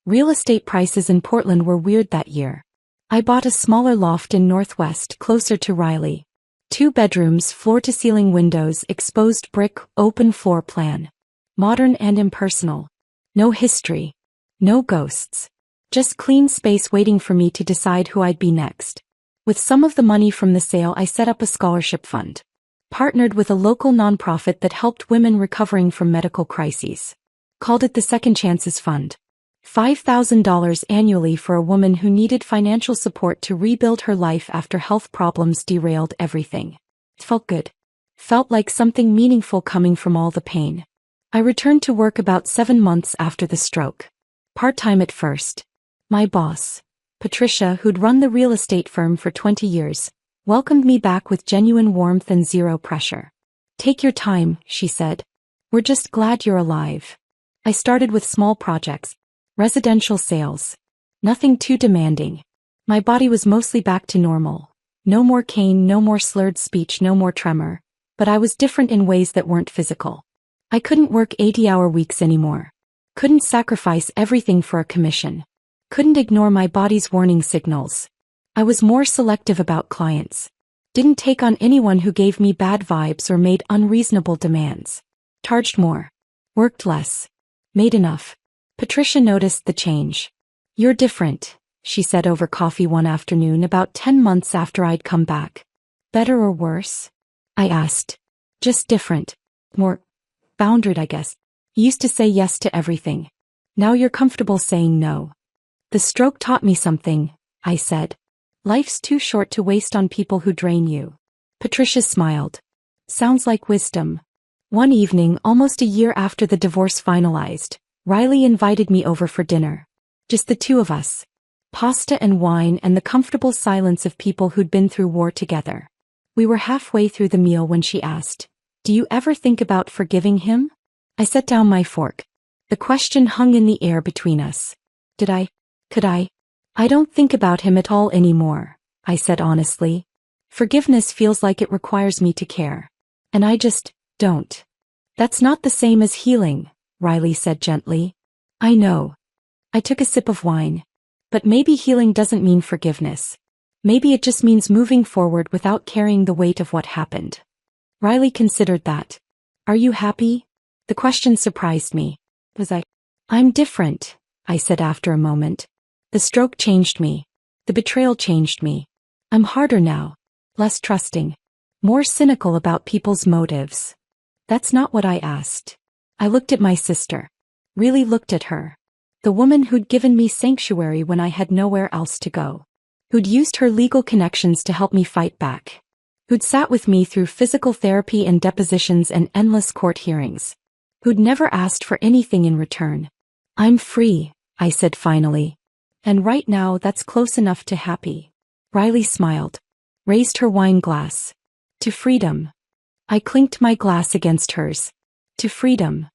Real estate prices in Portland were weird that year. I bought a smaller loft in Northwest, closer to Riley. 2 bedrooms, floor-to-ceiling windows, exposed brick, open floor plan. Modern and impersonal. No history. No ghosts. Just clean space waiting for me to decide who I'd be next. With some of the money from the sale, I set up a scholarship fund. Partnered with a local nonprofit that helped women recovering from medical crises. Called it the Second Chances Fund. $5,000 annually for a woman who needed financial support to rebuild her life after health problems derailed everything. It felt good. Felt like something meaningful coming from all the pain. I returned to work about 7 months after the stroke. Part-time at first. My boss, Patricia, who'd run the real estate firm for 20 years, welcomed me back with genuine warmth and zero pressure. "Take your time," she said. "We're just glad you're alive." I started with small projects. Residential sales. Nothing too demanding. My body was mostly back to normal. No more cane, no more slurred speech, no more tremor. But I was different in ways that weren't physical. I couldn't work 80-hour weeks anymore. Couldn't sacrifice everything for a commission. Couldn't ignore my body's warning signals. I was more selective about clients. Didn't take on anyone who gave me bad vibes or made unreasonable demands. Charged more. Worked less. Made enough. Patricia noticed the change. "You're different," she said over coffee one afternoon about 10 months after I'd come back. "Better or worse?" I asked. "Just different. More boundaried, I guess. You used to say yes to everything. Now you're comfortable saying no." "The stroke taught me something," I said. "Life's too short to waste on people who drain you." Patricia smiled. "Sounds like wisdom." One evening, almost a year after the divorce finalized, Riley invited me over for dinner. Just the 2 of us. Pasta and wine and the comfortable silence of people who'd been through war together. We were halfway through the meal when she asked, "Do you ever think about forgiving him?" I set down my fork. The question hung in the air between us. Did I? Could I? "I don't think about him at all anymore," I said honestly. "Forgiveness feels like it requires me to care. And I just don't." "That's not the same as healing," Riley said gently. "I know." I took a sip of wine. "But maybe healing doesn't mean forgiveness. Maybe it just means moving forward without carrying the weight of what happened." Riley considered that. "Are you happy?" The question surprised me. Was I? "I'm different," I said after a moment. "The stroke changed me. The betrayal changed me. I'm harder now. Less trusting. More cynical about people's motives." "That's not what I asked." I looked at my sister. Really looked at her. The woman who'd given me sanctuary when I had nowhere else to go. Who'd used her legal connections to help me fight back. Who'd sat with me through physical therapy and depositions and endless court hearings. Who'd never asked for anything in return. "I'm free," I said finally. "And right now that's close enough to happy." Riley smiled. Raised her wine glass. "To freedom." I clinked my glass against hers. "To freedom."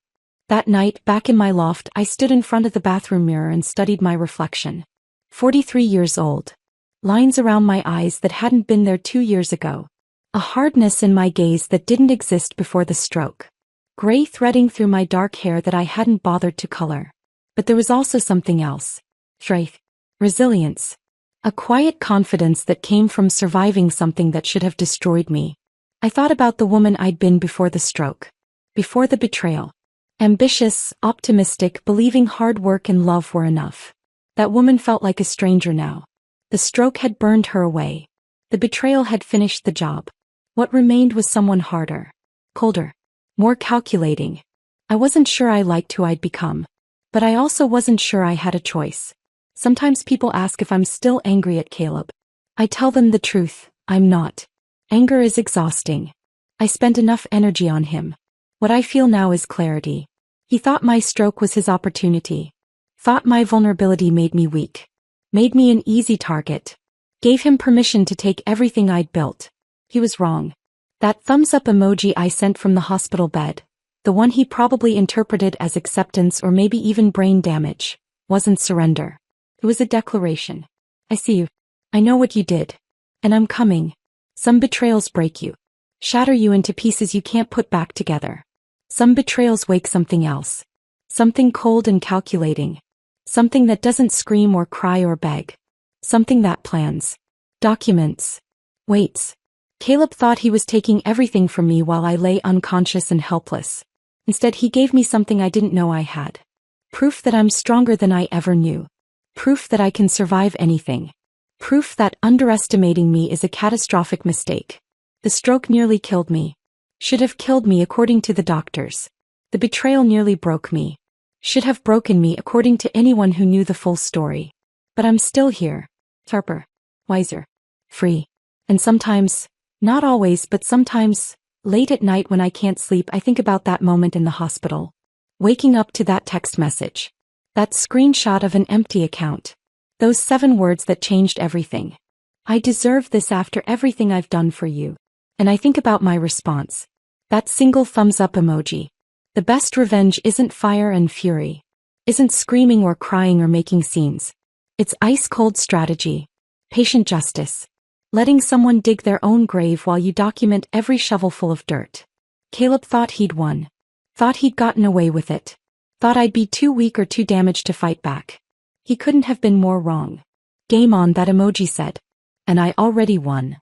That night, back in my loft, I stood in front of the bathroom mirror and studied my reflection. 43 years old. Lines around my eyes that hadn't been there 2 years ago. A hardness in my gaze that didn't exist before the stroke. Gray threading through my dark hair that I hadn't bothered to color. But there was also something else. Strength. Resilience. A quiet confidence that came from surviving something that should have destroyed me. I thought about the woman I'd been before the stroke. Before the betrayal. Ambitious, optimistic, believing hard work and love were enough. That woman felt like a stranger now. The stroke had burned her away. The betrayal had finished the job. What remained was someone harder. Colder. More calculating. I wasn't sure I liked who I'd become. But I also wasn't sure I had a choice. Sometimes people ask if I'm still angry at Caleb. I tell them the truth, I'm not. Anger is exhausting. I spent enough energy on him. What I feel now is clarity. He thought my stroke was his opportunity. Thought my vulnerability made me weak. Made me an easy target. Gave him permission to take everything I'd built. He was wrong. That thumbs up emoji I sent from the hospital bed, the one he probably interpreted as acceptance or maybe even brain damage, wasn't surrender. It was a declaration. I see you. I know what you did. And I'm coming. Some betrayals break you. Shatter you into pieces you can't put back together. Some betrayals wake something else. Something cold and calculating. Something that doesn't scream or cry or beg. Something that plans. Documents. Waits. Caleb thought he was taking everything from me while I lay unconscious and helpless. Instead, he gave me something I didn't know I had. Proof that I'm stronger than I ever knew. Proof that I can survive anything. Proof that underestimating me is a catastrophic mistake. The stroke nearly killed me. Should have killed me according to the doctors. The betrayal nearly broke me. Should have broken me according to anyone who knew the full story. But I'm still here. Sharper. Wiser. Free. And sometimes, not always but sometimes, late at night when I can't sleep I think about that moment in the hospital. Waking up to that text message. That screenshot of an empty account. Those 7 words that changed everything. I deserve this after everything I've done for you. And I think about my response. That single thumbs up emoji. The best revenge isn't fire and fury. Isn't screaming or crying or making scenes. It's ice-cold strategy. Patient justice. Letting someone dig their own grave while you document every shovelful of dirt. Caleb thought he'd won. Thought he'd gotten away with it. Thought I'd be too weak or too damaged to fight back. He couldn't have been more wrong. Game on, that emoji said. And I already won.